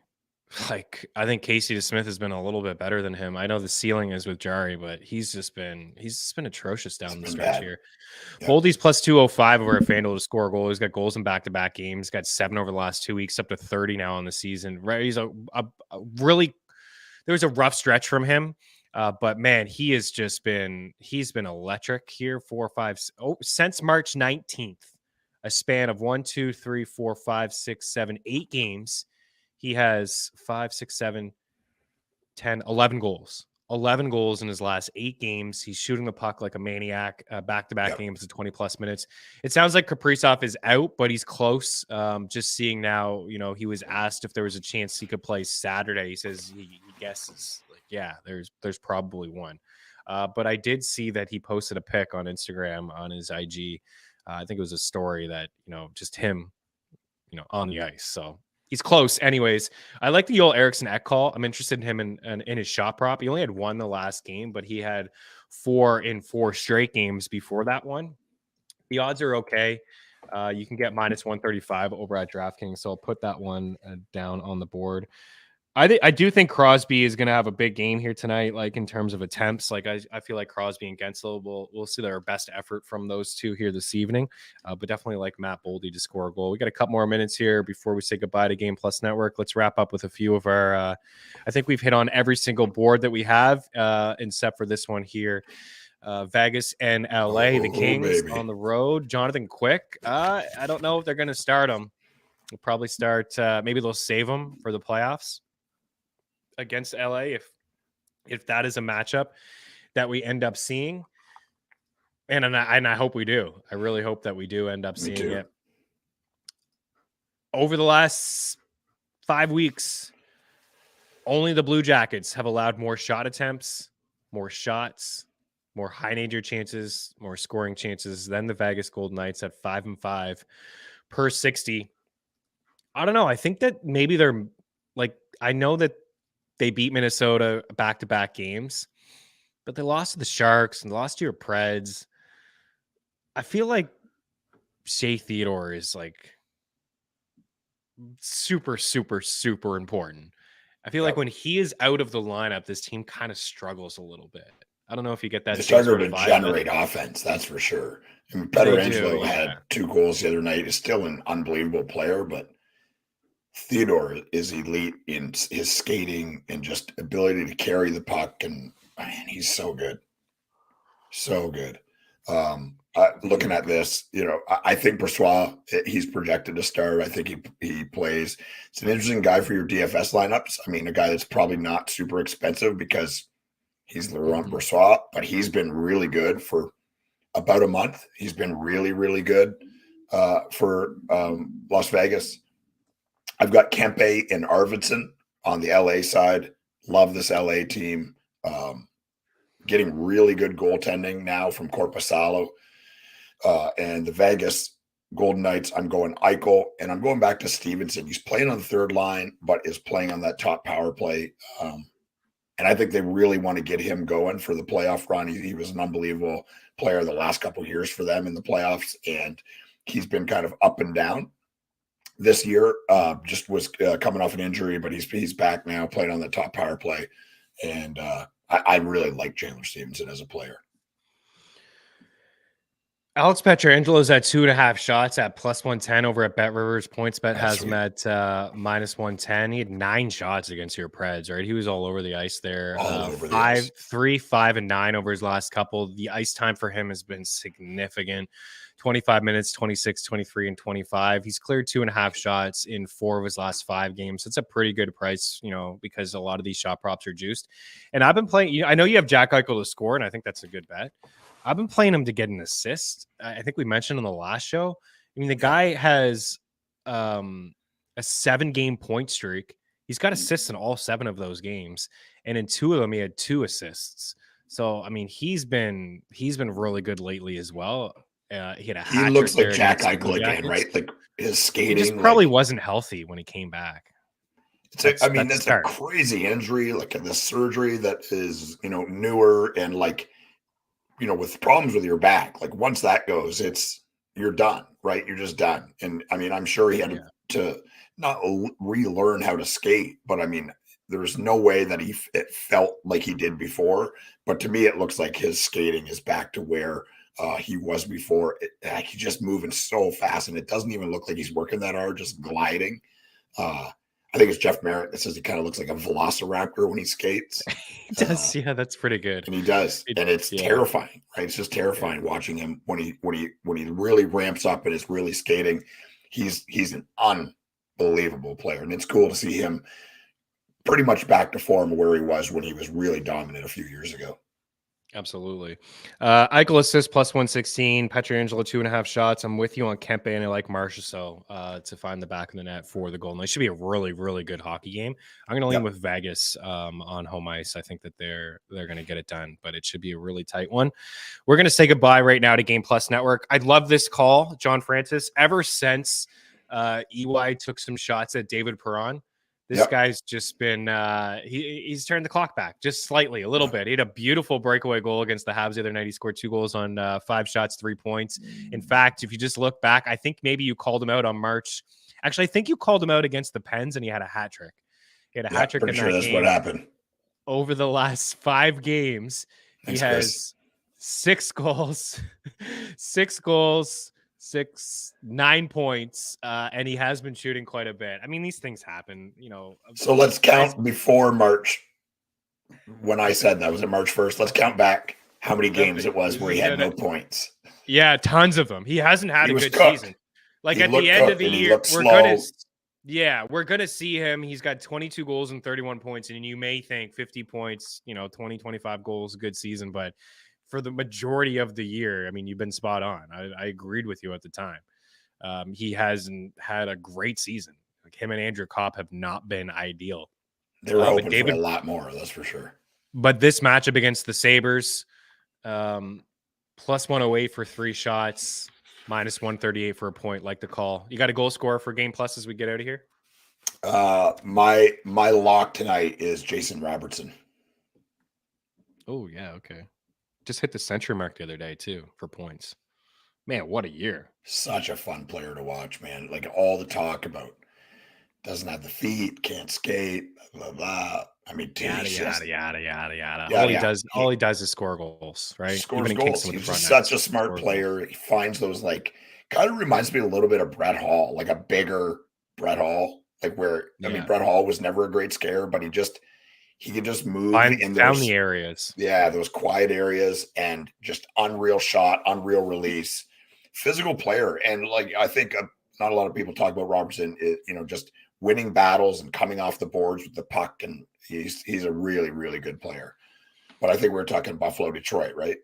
Like, I think Casey DeSmith has been a little bit better than him. I know the ceiling is with Jari, but he's just been atrocious down the stretch here. Yeah. Boldy's plus 205 over at FanDuel to score a goal. He's got goals in back-to-back games. He's got 7 over the last 2 weeks, up to 30 now on the season. Right? He's a really. There was a rough stretch from him, but man, he's been electric here. 4 or 5 since March 19th, a span of 1, 2, 3, 4, 5, 6, 7, 8 games. He has 5, 6, 7, 10, 11 goals. 11 goals in his last 8 games. He's shooting the puck like a maniac. Back-to-back games of 20-plus minutes. It sounds like Kaprizov is out, but he's close. Just seeing now, he was asked if there was a chance he could play Saturday. He says he guesses. Like, yeah, there's probably one. But I did see that he posted a pic on Instagram on his IG. I think it was a story that, just him, on the ice. So he's close. Anyways, I like the old Eriksson Ek call. I'm interested in him in his shot prop. He only had 1 the last game, but he had 4 in 4 straight games before that one. The odds are okay. You can get minus 135 over at DraftKings, so I'll put that one down on the board. I do think Crosby is going to have a big game here tonight, like in terms of attempts. Like I feel like Crosby and Gensel we'll see their best effort from those two here this evening. But definitely like Matt Boldy to score a goal. We got a couple more minutes here before we say goodbye to Game Plus Network. Let's wrap up with a few of our. I think we've hit on every single board that we have, except for this one here. Vegas and LA, the Kings on the road. Jonathan Quick. I don't know if they're going to start him. We'll probably start. Maybe they'll save him for the playoffs against LA if that is a matchup that we end up seeing. And I hope we do. I really hope that we do end up seeing it. Over the last 5 weeks, only the Blue Jackets have allowed more shot attempts, more shots, more high danger chances, more scoring chances than the Vegas Golden Knights at 5-5 per 60. I don't know. I think that maybe they're like, I know that they beat Minnesota back-to-back games, but they lost to the Sharks and lost to your Preds. I feel like Shea Theodore is like super, super, super important. I feel like when he is out of the lineup, this team kind of struggles a little bit. I don't know if you get that. They started to generate offense, that's for sure. I mean, Pietrangelo had 2 goals the other night. He's still an unbelievable player, but Theodore is elite in his skating and just ability to carry the puck. And man, he's so good. So good. Looking at this, I think Brossoit, he's projected to start. I think he plays. It's an interesting guy for your DFS lineups. I mean, a guy that's probably not super expensive because he's Laurent Brossoit, but he's been really good for about a month. He's been really, really good for Las Vegas. I've got Kempe and Arvidsson on the LA side. Love this LA team. Getting really good goaltending now from Korpisalo. And the Vegas Golden Knights, I'm going Eichel, and I'm going back to Stevenson. He's playing on the third line, but is playing on that top power play. And I think they really want to get him going for the playoff run. He was an unbelievable player the last couple of years for them in the playoffs, and he's been kind of up and down. This year, just was coming off an injury, but he's back now, playing on the top power play. And I really like Chandler Stevenson as a player. Alex Pietrangelo at 2.5 shots at +110 over at Bet Rivers. PointsBet has him at -110. He had 9 shots against your Preds, right? He was all over the ice there. All over the ice. 3, 5, and 9 over his last couple. The ice time for him has been significant. 25 minutes, 26, 23, and 25. He's cleared 2.5 shots in 4 of his last 5 games. It's a pretty good price, because a lot of these shot props are juiced. And I've been playing, I know you have Jack Eichel to score, and I think that's a good bet. I've been playing him to get an assist. I think we mentioned on the last show. I mean, the guy has a 7-game point streak. He's got assists in all 7 of those games, and in 2 of them, he had 2 assists. So, I mean, he's been really good lately as well. He had a hat. He looks like Jack Eichel again, right? Like his skating. He just probably wasn't healthy when he came back. That's a crazy injury, like the surgery that is, newer and like, with problems with your back. Like once that goes, you're done, right? You're just done. And I mean, I'm sure he had to not relearn how to skate, but I mean, there's no way that it felt like he did before. But to me, it looks like his skating is back to where he was before. He's just moving so fast, and it doesn't even look like he's working that hard, just gliding. I think it's Jeff Merritt that says he kind of looks like a velociraptor when he skates. He does, that's pretty good. And he does, and it's terrifying, right? It's just terrifying watching him when he really ramps up and is really skating. He's an unbelievable player, and it's cool to see him pretty much back to form where he was when he was really dominant a few years ago. Absolutely. Eichel assist +116, Pietrangelo 2.5 shots. I'm with you on Kempe, and I like Marchessault to find the back of the net for the goal. And it should be a really, really good hockey game. I'm going to lean with Vegas on home ice. I think that they're going to get it done, but it should be a really tight one. We're going to say goodbye right now to Game Plus Network. I love this call, John Francis. Ever since EY took some shots at David Perron, this guy's just been he's turned the clock back just slightly, a little bit. He had a beautiful breakaway goal against the Habs the other night. He scored 2 goals on 5 shots, 3 points. In fact, if you just look back, I think maybe you called him out on March. Actually, I think you called him out against the Pens, and he had a hat trick. He had a hat trick in that game. That's what happened. Over the last 5 games, he has 6 goals, 9 points, and he has been shooting quite a bit. I mean, these things happen, So let's count before March. When I said that was it March 1st, let's count back how many games it was where he had no points. Yeah, tons of them. He hasn't had a good season. Like at the end of the year, we're gonna see him. He's got 22 goals and 31 points, and you may think 50 points, 20, 25 goals, good season, but for the majority of the year, I mean, you've been spot on. I agreed with you at the time. He hasn't had a great season. Like him and Andrew Kopp have not been ideal. They were hoping for a lot more, that's for sure. But this matchup against the Sabres, +108 for 3 shots, -138 for a point, like the call. You got a goal scorer for Game Plus as we get out of here? My lock tonight is Jason Robertson. Oh, yeah, okay. Just hit the century mark the other day, too, for points. Man, what a year. Such a fun player to watch, man. Like all the talk about doesn't have the feet, can't skate, blah, blah, blah. I mean, dude, yada. All he does is score goals, right? Scores goals. He's just such a smart player. He finds those, like, kind of reminds me a little bit of Brett Hall, like a bigger Brett Hall. Like where, I mean, Brett Hall was never a great skater, but he can just move down the areas. Yeah, those quiet areas, and just unreal shot, unreal release, physical player. And like, I think not a lot of people talk about Robertson, just winning battles and coming off the boards with the puck. And he's a really, really good player. But I think we're talking Buffalo, Detroit, right?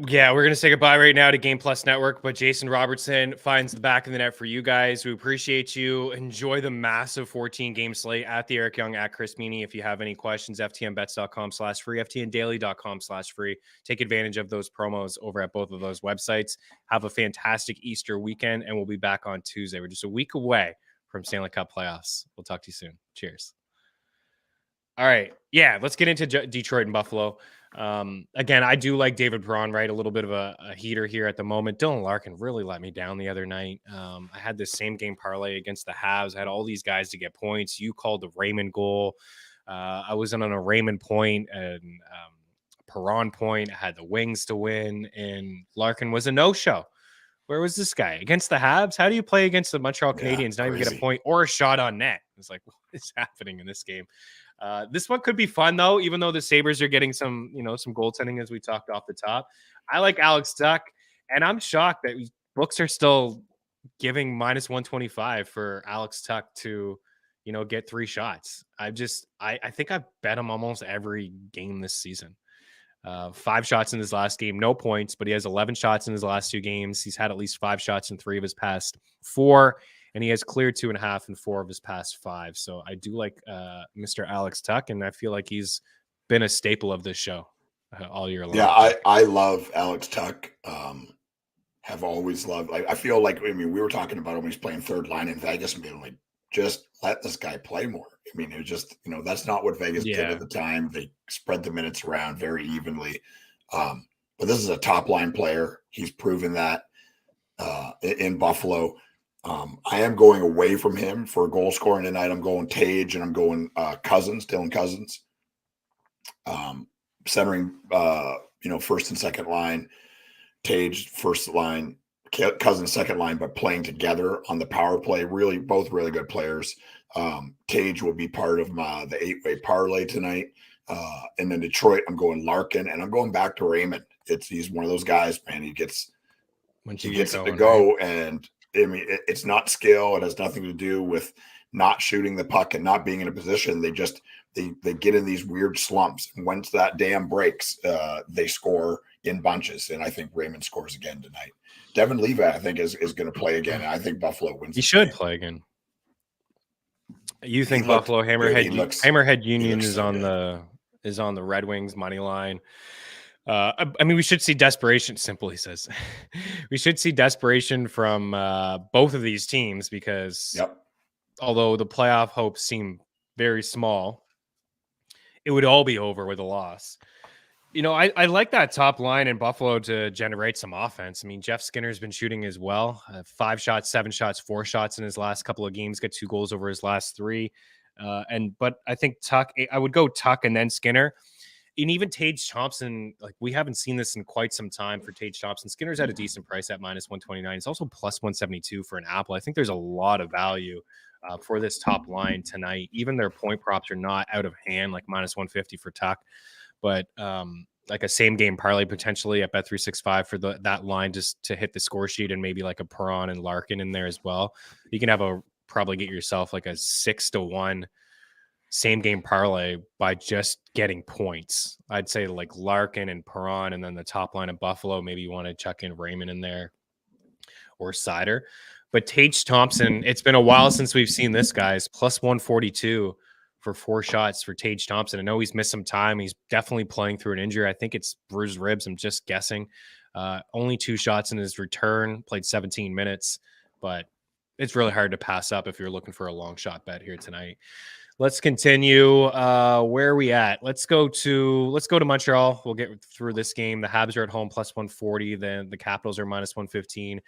Yeah, we're going to say goodbye right now to Game Plus Network, but Jason Robertson finds the back of the net for you guys. We appreciate you. Enjoy the massive 14-game slate at the Eric Young, at Chris Meaney. If you have any questions, ftnbets.com/free, ftndaily.com/free. Take advantage of those promos over at both of those websites. Have a fantastic Easter weekend, and we'll be back on Tuesday. We're just a week away from Stanley Cup playoffs. We'll talk to you soon. Cheers. All right. Yeah, let's get into Detroit and Buffalo. Again, I do like David Perron, right? A little bit of a heater here at the moment. Dylan Larkin really let me down the other night. I had this same game parlay against the Habs. I had all these guys to get points. You called the Raymond goal. I was on a Raymond point and Perron point. I had the Wings to win, and Larkin was a no-show. Where was this guy? Against the Habs? How do you play against the Montreal Canadiens, not even get a point or a shot on net? It's like, what is happening in this game? This one could be fun, though, even though the Sabres are getting some goaltending, as we talked off the top. I like Alex Tuch, and I'm shocked that books are still giving minus 125 for Alex Tuch to, get 3 shots. I think I've bet him almost every game this season. 5 shots in his last game, no points, but he has 11 shots in his last 2 games. He's had at least 5 shots in 3 of his past 4, and he has cleared 2.5 in 4 of his past 5. So I do like Mr. Alex Tuch, and I feel like he's been a staple of this show all year long. Yeah, I love Alex Tuch. Have always loved. I feel like, we were talking about him when he's playing third line in Vegas and being like, just let this guy play more. It was just, that's not what Vegas did at the time. They spread the minutes around very evenly. But this is a top line player. He's proven that in Buffalo. I am going away from him for goal scoring tonight. I'm going Tage and I'm going Dylan Cousins. Centering, first and second line. Tage first line, Cousins second line, but playing together on the power play. Both really good players. Tage will be part of the 8-way parlay tonight. And then Detroit, I'm going Larkin, and I'm going back to Raymond. He's one of those guys, man. He gets it to go, right? And it's not skill. It has nothing to do with not shooting the puck and not being in a position. They get in these weird slumps. And once that dam breaks, they score in bunches. And I think Raymond scores again tonight. Devin Levi, I think, is going to play again. And I think Buffalo wins. He should play again. You think Buffalo Hammerhead Union is on the Red Wings money line? We should see desperation. Simply says, we should see desperation from both of these teams because although the playoff hopes seem very small, it would all be over with a loss. I like that top line in Buffalo to generate some offense. Jeff Skinner's been shooting as well. 5 shots, 7 shots, 4 shots in his last couple of games. Got 2 goals over his last 3. But I think Tuch. I would go Tuch and then Skinner. And even Tage Thompson, we haven't seen this in quite some time for Tage Thompson. Skinner's at a decent price at minus 129. It's also plus 172 for an Apple. I think there's a lot of value for this top line tonight. Even their point props are not out of hand, like minus 150 for Tuch. But like a same game parlay potentially at Bet365 for that line just to hit the score sheet and maybe like a Perron and Larkin in there as well. You can probably get yourself like a 6-1 same game parlay by just getting points. I'd say like Larkin and Perron, and then the top line of Buffalo. Maybe you want to chuck in Raymond in there or Sider. But Tage Thompson, it's been a while since we've seen this guy's plus 142 for 4 shots for Tage Thompson. I know he's missed some time. He's definitely playing through an injury. I think it's bruised ribs. I'm just guessing. Only 2 shots in his return, played 17 minutes, but it's really hard to pass up if you're looking for a long shot bet here tonight. Let's continue. Where are we at? Let's go to Montreal. We'll get through this game. The Habs are at home plus 140. Then the Capitals are minus 115.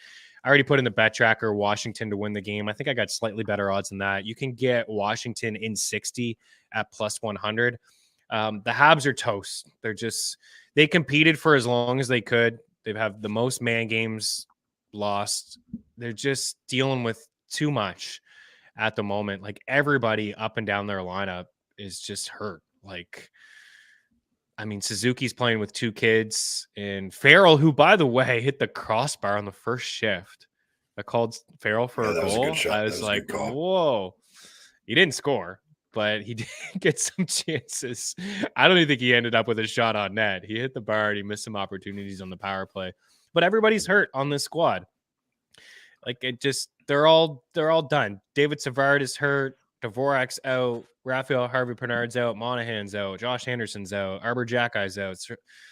I already put in the bet tracker Washington to win the game. I think I got slightly better odds than that. You can get Washington in 60 at plus 100. The Habs are toast. They competed for as long as they could. They have the most man games lost. They're just dealing with too much at the moment. Like everybody up and down their lineup is just hurt. Suzuki's playing with 2 kids, and Farrell, who by the way hit the crossbar on the first shift. I called Farrell for a goal. I was like, whoa. He didn't score, but he did get some chances. I don't even think he ended up with a shot on net. He hit the bar and he missed some opportunities on the power play. But everybody's hurt on this squad. They're all done. David Savard is hurt. Dvorak's out. Raphael Harvey-Pinard's out. Monahan's out. Josh Anderson's out. Arbor Jackie's out.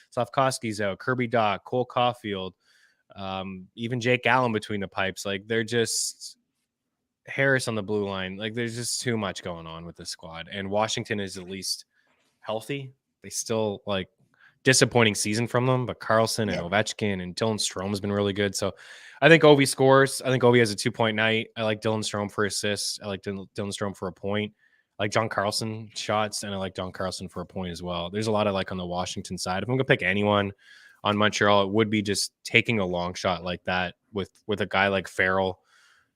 Slavkovsky's out. Kirby Doc. Cole Caulfield. Even Jake Allen between the pipes. They're just Harris on the blue line. Like, there's just too much going on with the squad. And Washington is at least healthy. They still, like, disappointing season from them, but Carlson and Ovechkin and Dylan Strome has been really good. So I think Ovi scores. I think Ovi has a 2-point night. I like Dylan Strome for assists. I like Dylan Strome for a point. I like John Carlson shots, and I like John Carlson for a point as well. There's a lot of like on the Washington side. If I'm gonna pick anyone on Montreal, it would be just taking a long shot like that with a guy like Farrell,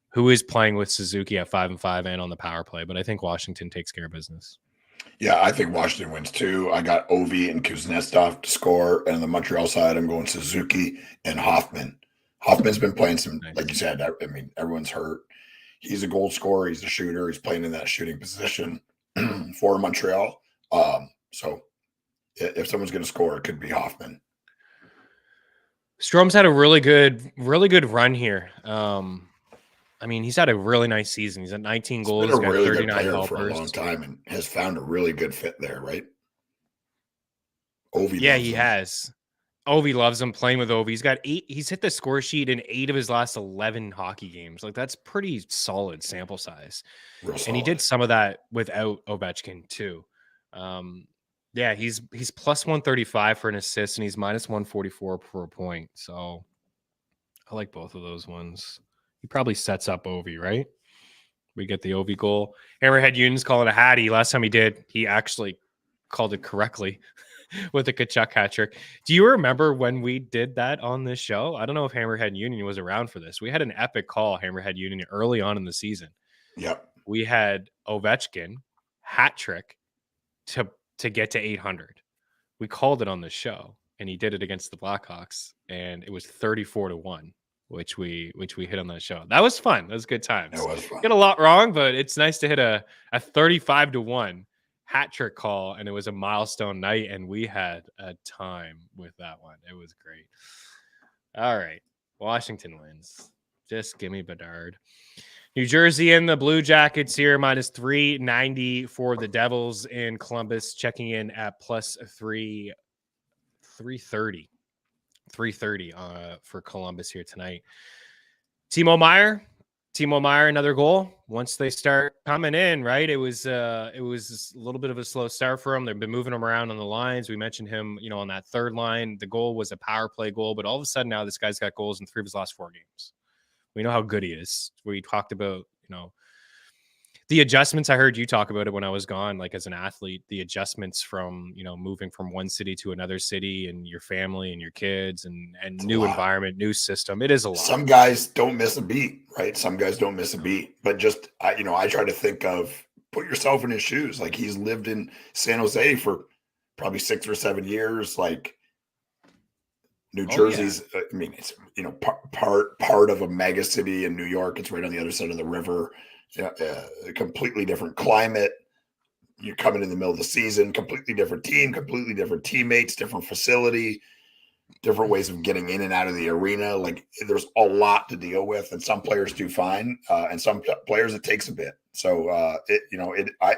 who is playing with Suzuki at 5-5 and on the power play. But I think Washington takes care of business. Yeah, I think Washington wins too. I got Ovi and Kuznetsov to score, and on the Montreal side, I'm going Suzuki and Hoffman. Hoffman's been playing some, like you said. I mean, everyone's hurt. He's a goal scorer. He's a shooter. He's playing in that shooting position for Montreal. So if someone's going to score, it could be Hoffman. Strome's had a really good run here. I mean, he's had a really nice season. He's at 19 goals. He's been a really good 39 player helpers for a long time and has found a really good fit there, right? Ovi, yeah, he has. Ovi loves him, playing with Ovi. He's got 8. He's hit the score sheet in 8 of his last 11 hockey games. Like, that's pretty solid sample size. Real solid. And he did some of that without Ovechkin too. Yeah, he's plus 135 for an assist, and he's minus 144 for a point. So I like both of those ones. He probably sets up Ovi, right? We get the Ovi goal. Hammerhead Union's calling a hattie. Last time he did, he actually called it correctly with a Kachuk hat trick. Do you remember when we did that on this show? I don't know if Hammerhead Union was around for this. We had an epic call, Hammerhead Union, early on in the season. Yep. We had Ovechkin hat trick to get to 800. We called it on the show, and he did it against the Blackhawks, and it was 34-1. Which we hit on that show. That was fun. That was good times. It was fun. Get a lot wrong, but it's nice to hit a 35-1 hat trick call, and it was a milestone night, and we had a time with that one. It was great. All right, Washington wins. Just give me Bedard. New Jersey and the Blue Jackets here, minus 390 for the Devils in Columbus, checking in at plus 330. 330 for Columbus here tonight. Timo Meier, another goal. Once they start coming in, right? It was a little bit of a slow start for him. They've been moving him around on the lines. We mentioned him, on that third line. The goal was a power play goal, but all of a sudden now this guy's got goals in 3 of his last 4 games. We know how good he is. We talked about, the adjustments. I heard you talk about it when I was gone, like as an athlete, the adjustments from, moving from one city to another city and your family and your kids and new environment, new system. It is a lot. Some guys don't miss a beat, right? Some guys don't miss a beat, but just, I try to think of, put yourself in his shoes. Like, he's lived in San Jose for probably 6 or 7 years. Like, New Jersey's, I mean, it's, part of a mega city in New York. It's right on the other side of the river. A completely different climate. You're coming in the middle of the season, completely different team, completely different teammates, different facility, different ways of getting in and out of the arena. Like, there's a lot to deal with, and some players do fine, and some players it takes a bit. So, the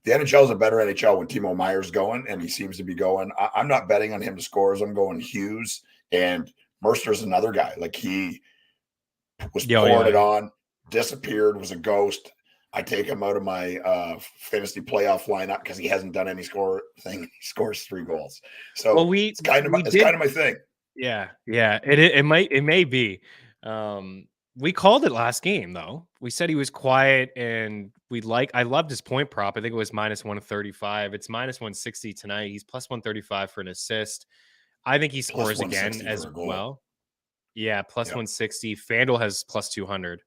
NHL is a better NHL when Timo Meier's going, and he seems to be going. I'm not betting on him to score. I'm going Hughes, and Mercer's another guy. Like, he was pouring it on. Disappeared, was a ghost. I take him out of my fantasy playoff lineup because he hasn't done any score thing. He scores 3 goals. So it's kind of my thing. Yeah. It may be. We called it last game though. We said he was quiet, and I loved his point prop. I think it was minus 135. It's minus 160 tonight. He's plus 135 for an assist. I think he scores again as well. Yeah, plus 160. FanDuel has plus 200.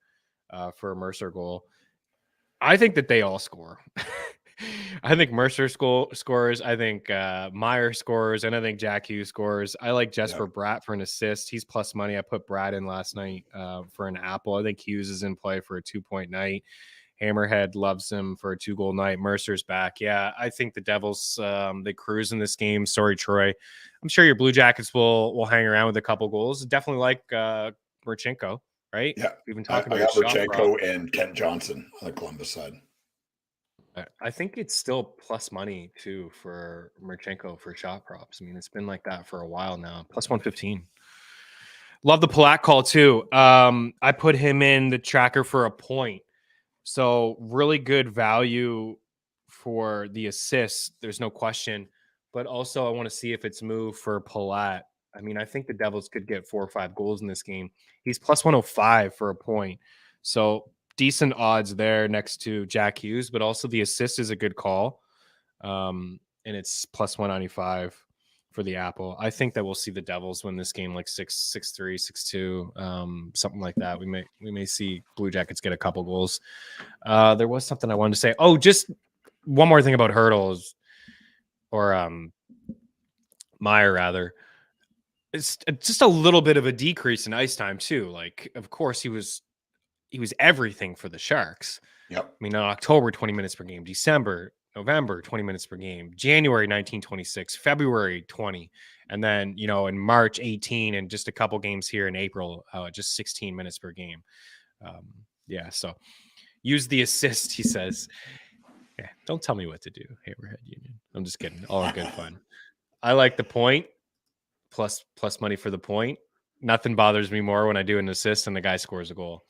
For a Mercer goal. I think that they all score. I think Mercer scores. I think Meier scores, and I think Jack Hughes scores. I like Jesper Bratt for an assist. He's plus money. I put Bratt in last night for an apple. I think Hughes is in play for a 2-point night. Hammerhead loves him for a 2-goal night. Mercer's back. Yeah, I think the Devils, they cruise in this game. Sorry, Troy. I'm sure your Blue Jackets will hang around with a couple goals. Definitely like Marchenko. Right? Yeah. We've been talking about Marchenko and Kent Johnson on the Columbus side. I think it's still plus money too for Marchenko for shot props. I mean, it's been like that for a while now. Plus 115. Love the Palat call too. I put him in the tracker for a point. So really good value for the assist. There's no question. But also I want to see if it's moved for Palat. I mean, I think the Devils could get 4 or 5 goals in this game. He's plus 105 for a point. So decent odds there next to Jack Hughes, but also the assist is a good call. And it's plus 195 for the Apple. I think that we'll see the Devils win this game like 6-3, 6-2, something like that. We may see Blue Jackets get a couple goals. There was something I wanted to say. Oh, just one more thing about Hurdles or Meyer rather. It's just a little bit of a decrease in ice time too. Like, of course, he was everything for the Sharks. Yep. I mean, in October, 20 minutes per game. December, November, 20 minutes per game. January, 1926. February, 20. And then, in March, 18. And just a couple games here in April, just 16 minutes per game. So use the assist, he says. Yeah, don't tell me what to do, Hammerhead Union. I'm just kidding. All in good fun. I like the point. Plus money for the point. Nothing bothers me more when I do an assist and the guy scores a goal.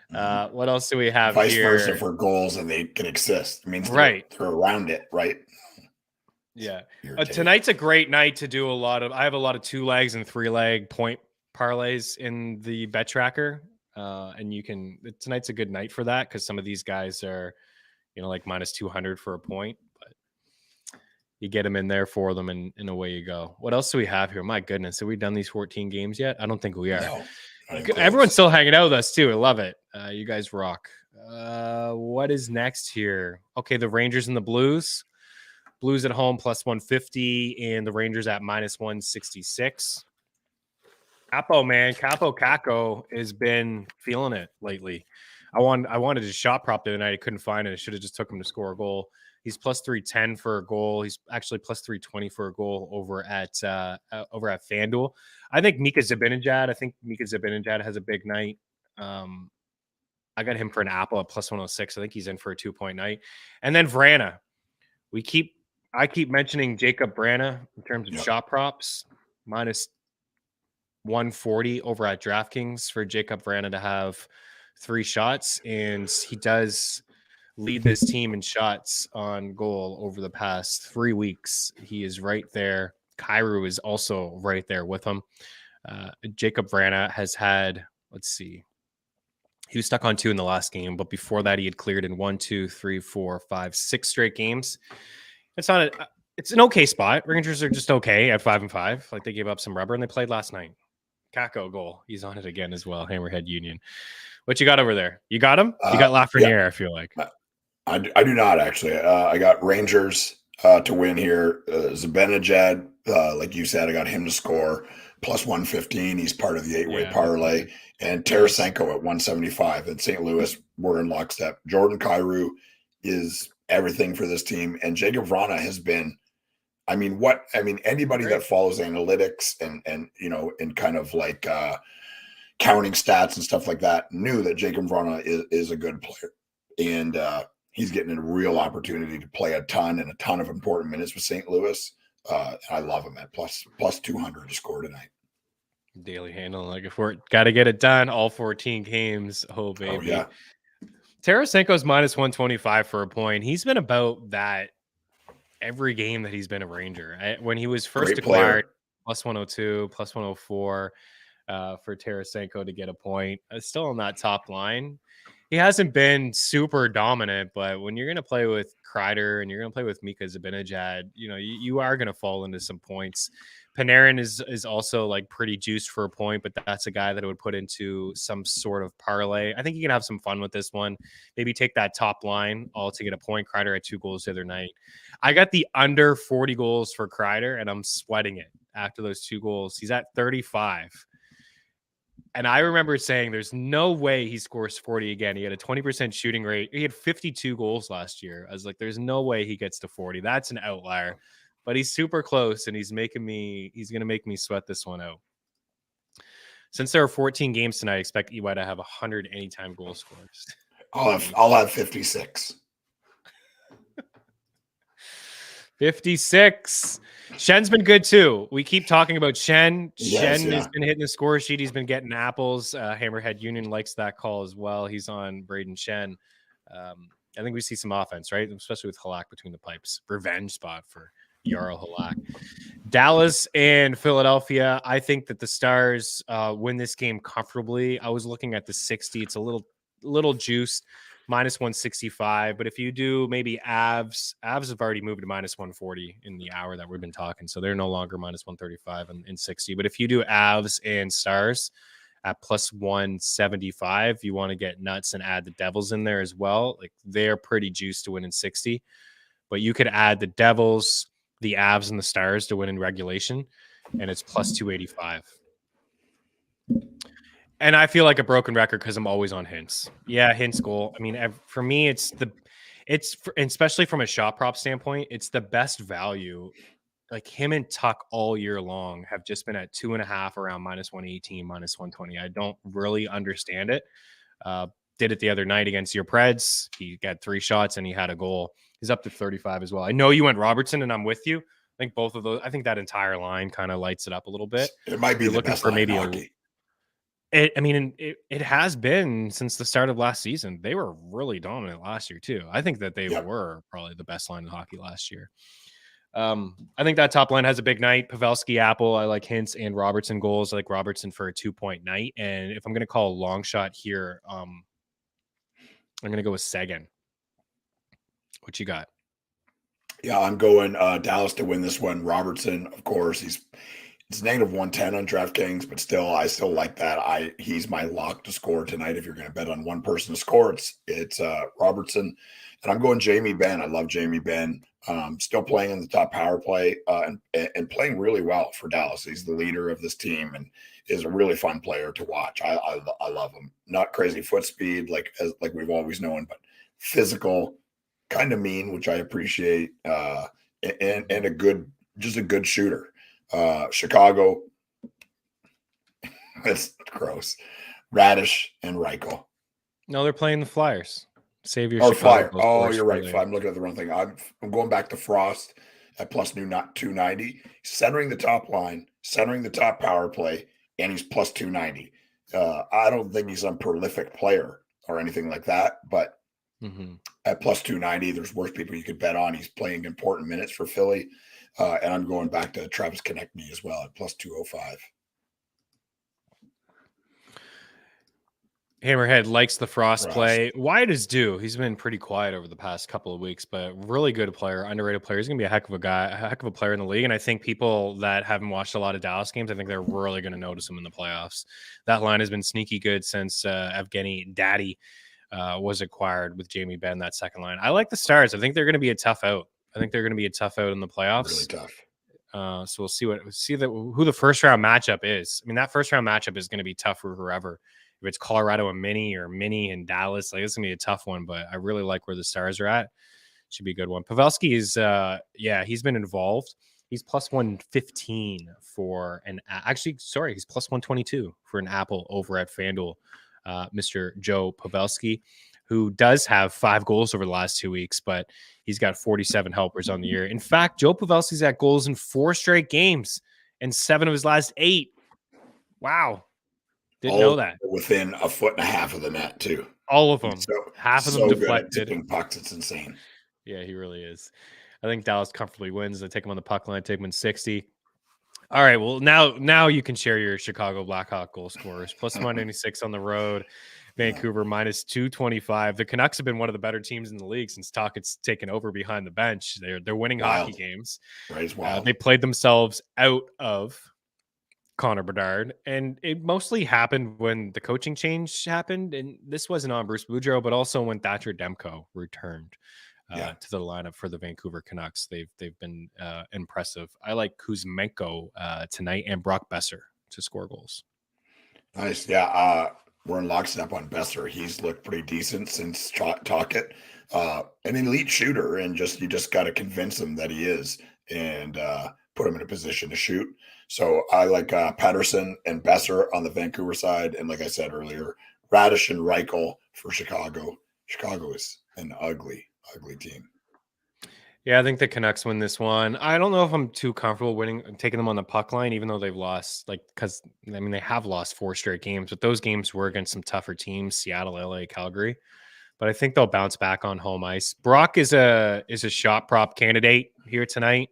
What else do we have Vice here? versa for goals and they can assist. It means right. They're around it, right? Yeah. Tonight's a great night to do I have a lot of 2 legs and 3 leg point parlays in the bet tracker. And tonight's a good night for that because some of these guys are, like minus 200 for a point. But you get them in there for them and away you go. What else do we have here? My goodness. Have we done these 14 games yet? I don't think we are. No. Everyone's still hanging out with us too. I love it. You guys rock. What is next here? Okay, the Rangers and the Blues. Blues at home plus 150 and the Rangers at minus 166. Capo, man. Capo has been feeling it lately. I wanted to shot prop the other night. I couldn't find it. I should have just took him to score a goal. He's plus 310 for a goal. He's actually plus 320 for a goal over at FanDuel. I think Mika Zibanejad has a big night. I got him for an Apple at plus 106. I think he's in for a 2-point night. And then Vrana. I keep mentioning Jacob Vrana in terms of shot props. Minus 140 over at DraftKings for Jacob Vrana to have 3 shots. And he does lead this team in shots on goal over the past 3 weeks. He is right there. Kyrou is also right there with him. Jacob Vrana has had, let's see, he was stuck on 2 in the last game, but before that he had cleared in 1, 2, 3, 4, 5, 6 straight games. It's an okay spot. Rangers are just okay at 5-5. Like they gave up some rubber and they played last night. Kako goal. He's on it again as well. Hammerhead Union. What you got over there? You got him? You got Lafreniere, I feel like. I do not actually. I got Rangers to win here. Zibanejad, like you said, I got him to score plus 115. He's part of the 8-way parlay. And Tarasenko at 175. At St. Louis, we're in lockstep. Jordan Kyrou is everything for this team. And Jacob Vrana has been, anybody that follows analytics and and kind of like counting stats and stuff like that knew that Jacob Vrana is a good player. And he's getting a real opportunity to play a ton of important minutes with St. Louis. I love him at plus 200 to score tonight. Daily handle, like if we're got to get it done, all 14 games. Oh, baby. Oh, yeah. Tarasenko's minus 125 for a point. He's been about that every game that he's been a Ranger. When he was first acquired, plus 102, plus 104 for Tarasenko to get a point. Still on that top line. He hasn't been super dominant, but when you're going to play with Kreider and you're going to play with Mika Zibanejad, you are going to fall into some points. Panarin is also like pretty juiced for a point, but that's a guy that I would put into some sort of parlay. I think you can have some fun with this one. Maybe take that top line all to get a point. Kreider had 2 goals the other night. I got the under 40 goals for Kreider, and I'm sweating it after those 2 goals. He's at 35. And I remember saying there's no way he scores 40 again. He had a 20% shooting rate. He had 52 goals last year. I was like, there's no way he gets to 40. That's an outlier. But he's super close, and he's going to make me sweat this one out. Since there are 14 games tonight, I expect EY to have 100 anytime goal scorers. I'll have 56. 56. Shen's been good too. We keep talking about Shen. Shen has been hitting the score sheet. He's been getting apples. Hammerhead Union likes that call as well. He's on Braden Shen. I think we see some offense, right? Especially with Halak between the pipes. Revenge spot for Yarrow Halak. Dallas and Philadelphia. I think that the Stars win this game comfortably. I was looking at the 60. It's a little juiced, minus 165. But if you do maybe Avs have already moved to minus 140 in the hour that we've been talking. So they're no longer minus 135 and 60. But if you do Avs and Stars at plus 175, you want to get nuts and add the Devils in there as well. Like they're pretty juiced to win in 60. But you could add the Devils, the Avs, and the Stars to win in regulation, and it's plus 285. And I feel like a broken record because I'm always on Hintz. Yeah, Hintz goal. I mean, for me, especially from a shot prop standpoint, it's the best value. Like him and Tuck all year long have just been at 2.5 around minus 118, minus 120. I don't really understand it. Did it the other night against your Preds. He got 3 shots and he had a goal. He's up to 35 as well. I know you went Robertson, and I'm with you. I think both of those. I think that entire line kind of lights it up a little bit. It might be looking for maybe hockey. It has been since the start of last season. They were really dominant last year too. I think that they were probably the best line in hockey last year. I think that top line has a big night. Pavelski, Apple. I like Hintz and Robertson goals. I like Robertson for a 2-point night. And if I'm going to call a long shot here, I'm going to go with Seguin. What you got? Yeah, I'm going Dallas to win this one. Robertson, of course, it's negative 110 on DraftKings, but I still like that. He's my lock to score tonight. If you're going to bet on one person to score, it's Robertson, and I'm going Jamie Benn. I love Jamie Benn. Still playing in the top power play and playing really well for Dallas. He's the leader of this team and is a really fun player to watch. I love him. Not crazy foot speed like we've always known, but physical. Kind of mean, which I appreciate, and a good shooter. Chicago, that's gross. Radish and Reichel. No, they're playing the Flyers. Save your Flyer. Oh, you're right. I'm looking at the wrong thing. I'm going back to Frost at plus 290, centering the top line, centering the top power play, and he's plus 290. I don't think he's a prolific player or anything like that, but at plus 290, there's worse people you could bet on. He's playing important minutes for Philly. And I'm going back to Travis Konechny as well at plus 205. Hammerhead likes the Frost play. Wyatt is due. He's been pretty quiet over the past couple of weeks, but really good player, underrated player. He's going to be a heck of a player in the league. And I think people that haven't watched a lot of Dallas games, I think they're really going to notice him in the playoffs. That line has been sneaky good since Evgeny Daddy was acquired with Jamie Benn, that second line. I like the Stars. I think they're going to be a tough out. in the playoffs. Really tough. So we'll see who the first round matchup is. I mean, that first round matchup is going to be tough for whoever. If it's Colorado and Minnie or Minnie and Dallas, like it's gonna be a tough one. But I really like where the Stars are at. Should be a good one. Pavelski is, he's been involved. He's plus 115 for he's plus 122 for an Apple over at FanDuel. Mr. Joe Pavelski, who does have 5 goals over the last 2 weeks, but he's got 47 helpers on the year. In fact, Joe Pavelski's got goals in 4 straight games and 7 of his last 8. Wow. Didn't know that. Within a foot and a half of the net, too. All of them. Half of them deflected. Tipping pucks, it's insane. Yeah, he really is. I think Dallas comfortably wins. They take him on the puck line, take him in 60. All right, well, now you can share your Chicago Blackhawk goal scorers. Plus 196 on the road. Vancouver minus 225. The Canucks have been one of the better teams in the league since Tocchet's taken over behind the bench. They're winning hockey games. Right, they played themselves out of Connor Bedard, and it mostly happened when the coaching change happened. And this wasn't on Bruce Boudreau, but also when Thatcher Demko returned to the lineup for the Vancouver Canucks. They've been impressive. I like Kuzmenko tonight and Brock Besser to score goals. Nice. Yeah. We're in lockstep on Besser. He's looked pretty decent since Tocchet. An elite shooter, and you just got to convince him that he is and put him in a position to shoot. So I like Patterson and Besser on the Vancouver side. And like I said earlier, Radish and Reichel for Chicago. Chicago is an ugly team. Yeah, I think the Canucks win this one. I don't know if I'm too comfortable taking them on the puck line, even though they've lost, because they have lost 4 straight games, but those games were against some tougher teams, Seattle, LA, Calgary. but I think they'll bounce back on home ice. Brock is a shot prop candidate here tonight.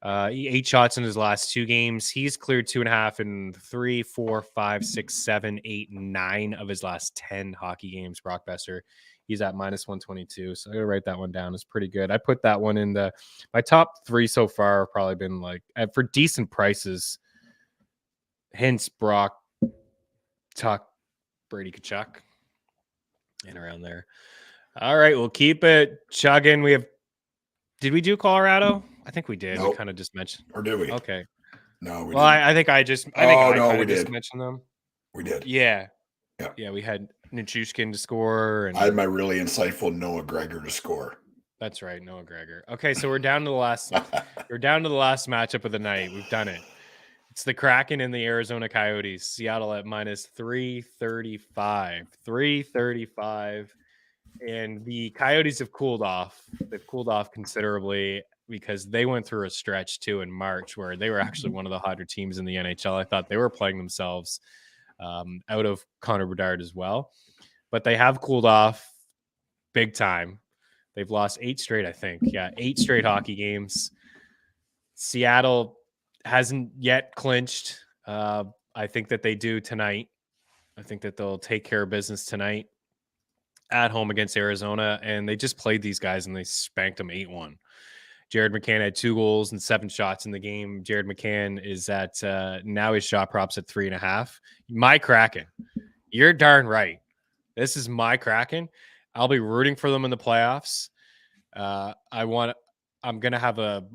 8 shots in his last 2 games. He's cleared 2.5 in 3, 4, 5, 6, 7, 8, 9 of his last 10 hockey games. Brock Besser. He's at -122. So I'm gonna write that one down. It's pretty good. I put that one in my top 3 so far have probably been like for decent prices. Hence Brock, Tuck, Brady Tkachuk, and around there. All right, we'll keep it chugging. Did we do Colorado? I think we did. Nope. We kind of just mentioned. Or did we? Okay. No, we didn't. I think I just mentioned them. We did. Yeah. Yeah, we had Nichushkin to score. And I had my really insightful Noah Gregor to score. That's right, Noah Gregor. Okay, so we're down to the last matchup of the night. We've done it. It's the Kraken and the Arizona Coyotes. Seattle at -335. 335. And the Coyotes have cooled off. They've cooled off considerably because they went through a stretch too in March where they were actually one of the hotter teams in the NHL. I thought they were playing themselves out of Connor Bedard as well. But they have cooled off big time. They've lost 8 straight, I think. Yeah, 8 straight hockey games. Seattle hasn't yet clinched. I think that they do tonight. I think that they'll take care of business tonight at home against Arizona, and they just played these guys and they spanked them 8-1. Jared McCann had 2 goals and 7 shots in the game. Jared McCann is at now his shot props at 3.5. My Kraken. You're darn right. This is my Kraken. I'll be rooting for them in the playoffs. I'm going to have a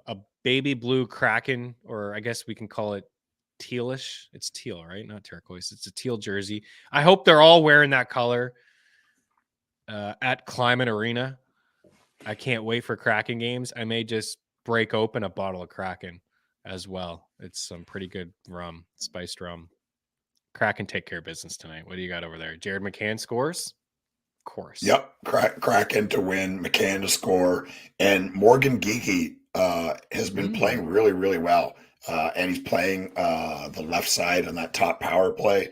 baby blue Kraken, or I guess we can call it tealish. It's teal, right? Not turquoise. It's a teal jersey. I hope they're all wearing that color at Climate Arena. I can't wait for Kraken games. I may just break open a bottle of Kraken as well. It's some pretty good rum, spiced rum. Kraken take care of business tonight. What do you got over there? Jared McCann scores? Of course. Yep. Kraken to win, McCann to score. And Morgan Geekie has been playing really, really well. And he's playing the left side on that top power play.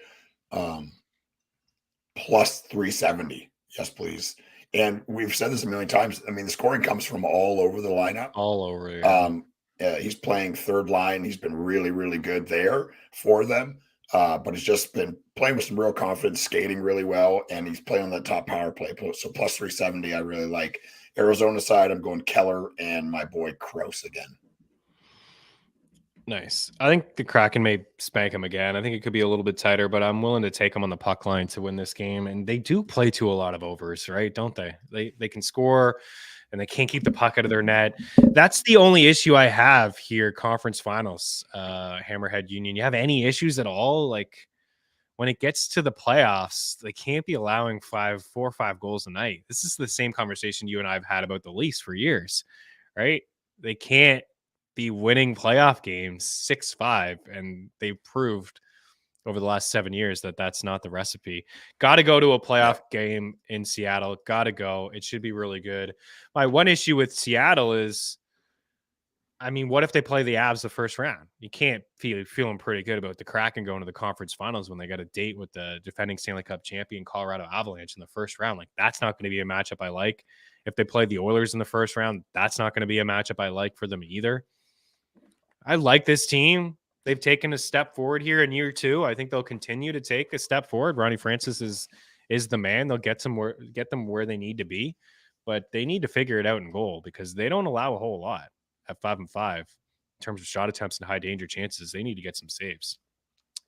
Plus 370. Yes, please. And we've said this a million times. I mean, the scoring comes from all over the lineup. All over. Yeah. He's playing third line. He's been really, really good there for them. But he's just been playing with some real confidence, skating really well, and he's playing on that top power play. So plus 370, I really like. Arizona side, I'm going Keller and my boy Kroos again. Nice. I think the Kraken may spank him again. I think it could be a little bit tighter, but I'm willing to take him on the puck line to win this game. And they do play to a lot of overs, right? Don't they? They can score and they can't keep the puck out of their net. That's the only issue I have here. Conference finals, Hammerhead Union. You have any issues at all? Like when it gets to the playoffs, they can't be allowing 4 or 5 goals a night. This is the same conversation you and I have had about the Leafs for years, right? They can't be winning playoff games 6-5, and they proved over the last 7 years that that's not the recipe. Got to go to a playoff game in Seattle. Got to go. It should be really good. My one issue with Seattle is, I mean, what if they play the Avs the first round? You can't feeling pretty good about the Kraken going to the conference finals when they got a date with the defending Stanley Cup champion Colorado Avalanche in the first round. Like, that's not going to be a matchup I like. If they play the Oilers in the first round, that's not going to be a matchup I like for them either. I like this team. They've taken a step forward here in year 2. I think they'll continue to take a step forward. Ronnie Francis is the man. They'll get them where they need to be, but they need to figure it out in goal because they don't allow a whole lot at 5-5 in terms of shot attempts and high danger chances. They need to get some saves.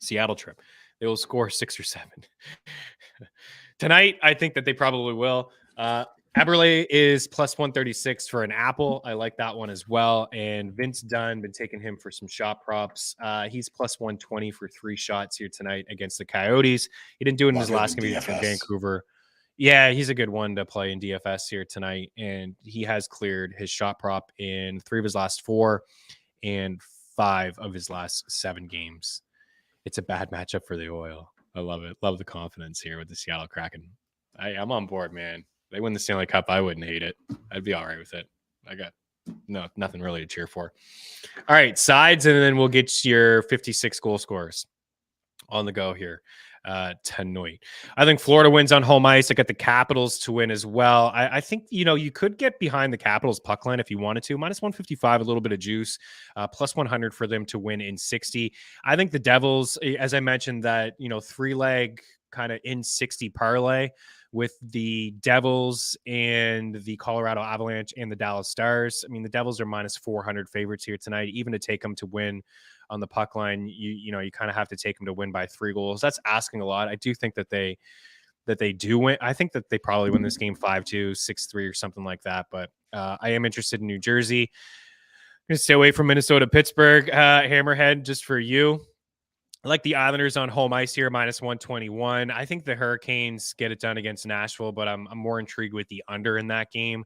Seattle trip. They will score 6 or 7 tonight. I think that they probably will. Aberle is plus 136 for an apple. I like that one as well. And Vince Dunn, been taking him for some shot props. He's plus 120 for 3 shots here tonight against the Coyotes. He didn't do it in his last game in Vancouver. Yeah, he's a good one to play in DFS here tonight. And he has cleared his shot prop in 3 of his last 4 and 5 of his last 7 games. It's a bad matchup for the Oil. I love it. Love the confidence here with the Seattle Kraken. I'm on board, man. They win the Stanley Cup, I wouldn't hate it. I'd be all right with it. I got nothing really to cheer for. All right, sides, and then we'll get your 56 goal scorers on the go here. tonight. I think Florida wins on home ice. I got the Capitals to win as well. I think, you could get behind the Capitals puck line if you wanted to. Minus 155, a little bit of juice, plus 100 for them to win in 60. I think the Devils, as I mentioned, that, 3-leg kind of in 60 parlay with the Devils and the Colorado Avalanche and the Dallas Stars. I mean, the Devils are minus 400 favorites here tonight. Even to take them to win on the puck line, you kind of have to take them to win by 3 goals. That's asking a lot. I do think that they do win. I think that they probably win this game 5-2, 6-3 or something like that. But I am interested in New Jersey. I'm going to stay away from Minnesota, Pittsburgh, Hammerhead, just for you. I like the Islanders on home ice here, minus 121. I think the Hurricanes get it done against Nashville, but I'm more intrigued with the under in that game.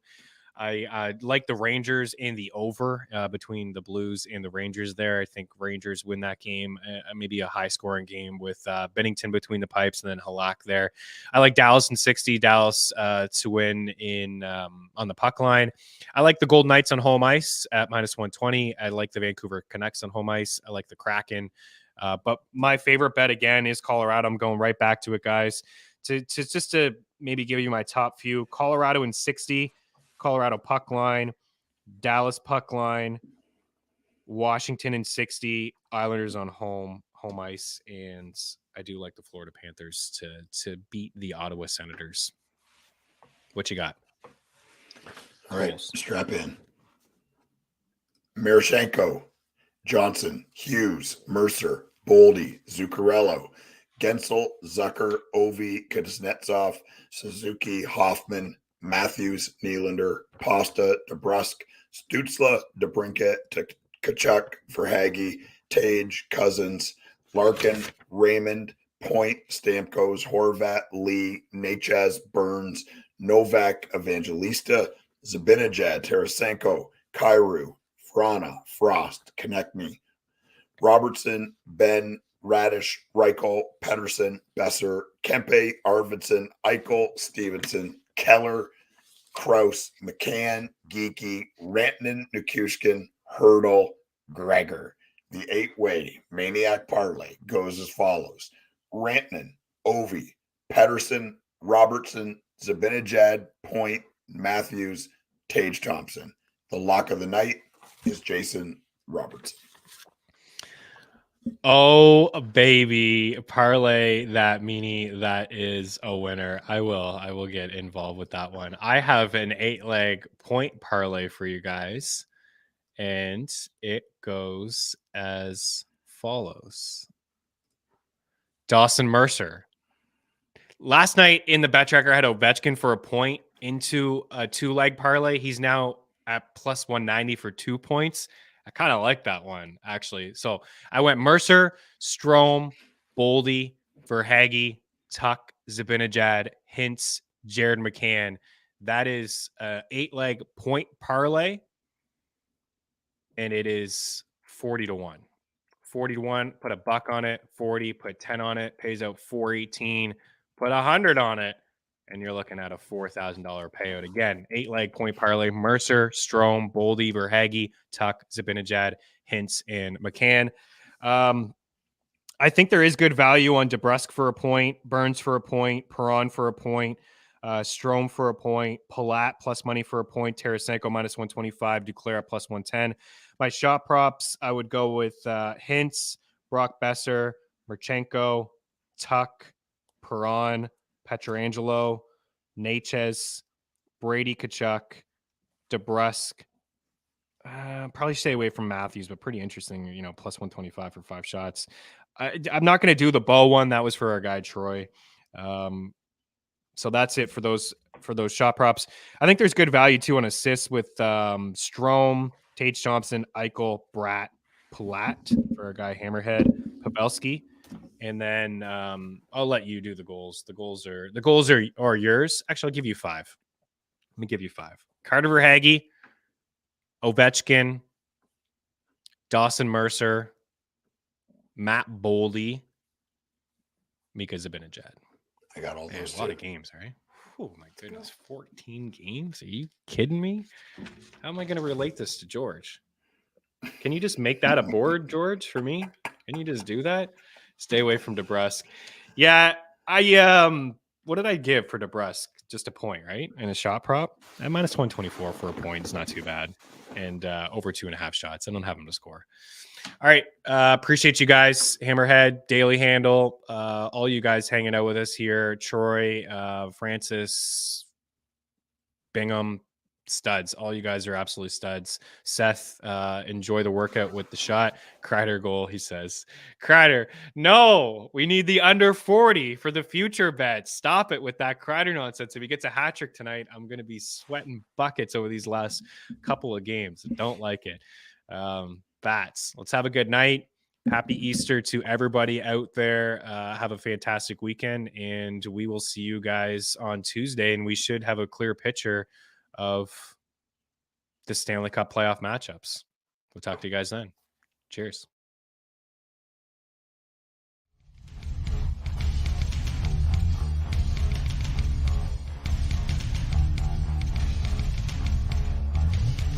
I like the Rangers in the over between the Blues and the Rangers there. I think Rangers win that game, maybe a high-scoring game with Bennington between the pipes and then Halak there. I like Dallas in 60, Dallas to win in on the puck line. I like the Golden Knights on home ice at minus 120. I like the Vancouver Canucks on home ice. I like the Kraken. But my favorite bet, again, is Colorado. I'm going right back to it, guys. To maybe give you my top few. Colorado in 60. Colorado puck line, Dallas puck line, Washington in 60, Islanders on home ice, and I do like the Florida Panthers to beat the Ottawa Senators. What you got? All right, strap in. Marashenko, Johnson, Hughes, Mercer, Boldy, Zuccarello, Gensel, Zucker, Ovi, Kuznetsov, Suzuki, Hoffman, Matthews, Nylander, Pasta, DeBrusk, Stutzla, DeBrincat, Tkachuk, Verhaeghe, Tage, Cousins, Larkin, Raymond, Point, Stamkos, Horvat, Lee, Necas, Burns, Novak, Evangelista, Zibanejad, Tarasenko, Kyrou, Frana, Frost, Konechny, Robertson, Ben, Radish, Reichel, Pedersen, Besser, Kempe, Arvidsson, Eichel, Stevenson, Keller, Kraus, McCann, Geeky, Rantanen, Nichushkin, Hurdle, Gregor. The 8-way Maniac Parlay goes as follows. Rantanen, Ovi, Pedersen, Robertson, Zibanejad, Point, Matthews, Tage Thompson. The lock of the night is Jason Robertson. Oh, baby. Parlay that, Meaney. That is a winner. I will get involved with that one. I have an 8-leg point parlay for you guys, and it goes as follows. Dawson Mercer. Last night in the bet tracker, I had Ovechkin for a point into a 2-leg parlay. He's now at plus 190 for 2 points. I kind of like that one, actually. So I went Mercer, Strome, Boldy, Verhaeghe, Tuck, Zibanejad, Hintz, Jared McCann. That is a 8-leg point parlay, and it is 40-1. 40-1, put $1 on it. 40, put 10 on it. Pays out $418. Put 100 on it, and you're looking at a $4,000 payout. Again, 8-leg point parlay: Mercer, Strome, Boldy, Verhaeghe, Tuck, Zibanejad, Hintz, and McCann. I think there is good value on DeBrusk for a point, Burns for a point, Perron for a point, Strome for a point, Palat plus money for a point, Tarasenko minus 125, Duclair at plus 110. My shot props, I would go with Hintz, Brock Besser, Marchenko, Tuck, Perron, Pietrangelo, Necas, Brady Tkachuk, DeBrusk. Probably stay away from Matthews, but pretty interesting, plus 125 for 5 shots. I'm not going to do the Bow one. That was for our guy, Troy. So that's it for those shot props. I think there's good value, too, on assists with Strome, Tage Thompson, Eichel, Bratt, Palat for our guy, Hammerhead, Pavelski. And then I'll let you do the goals. The goals are yours. Actually, I'll give you 5. Let me give you 5. Carter Verhaeghe, Ovechkin, Dawson Mercer, Matt Boldy, Mika Zibanejad. I got all those. A lot of games, right? Oh my goodness, 14 games? Are you kidding me? How am I going to relate this to George? Can you just make that a board, George, for me? Can you just do that? Stay away from DeBrusk. Yeah, I what did I give for DeBrusque? Just a point, right? And a shot prop at minus 124 for a point is not too bad. And over 2.5 shots. I don't have him to score. All right. Appreciate you guys. Hammerhead, Daily Handle, all you guys hanging out with us here. Troy, Francis, Bingham, studs. All you guys are absolute studs. Seth, enjoy the workout with the shot. Kreider goal, he says. Kreider, no, we need the under 40 for the future bets. Stop it with that Kreider nonsense. If he gets a hat trick tonight, I'm going to be sweating buckets over these last couple of games. I don't like it. Bats, let's have a good night. Happy Easter to everybody out there. Have a fantastic weekend, and we will see you guys on Tuesday. And we should have a clear picture of the Stanley Cup playoff matchups. We'll talk to you guys then. Cheers.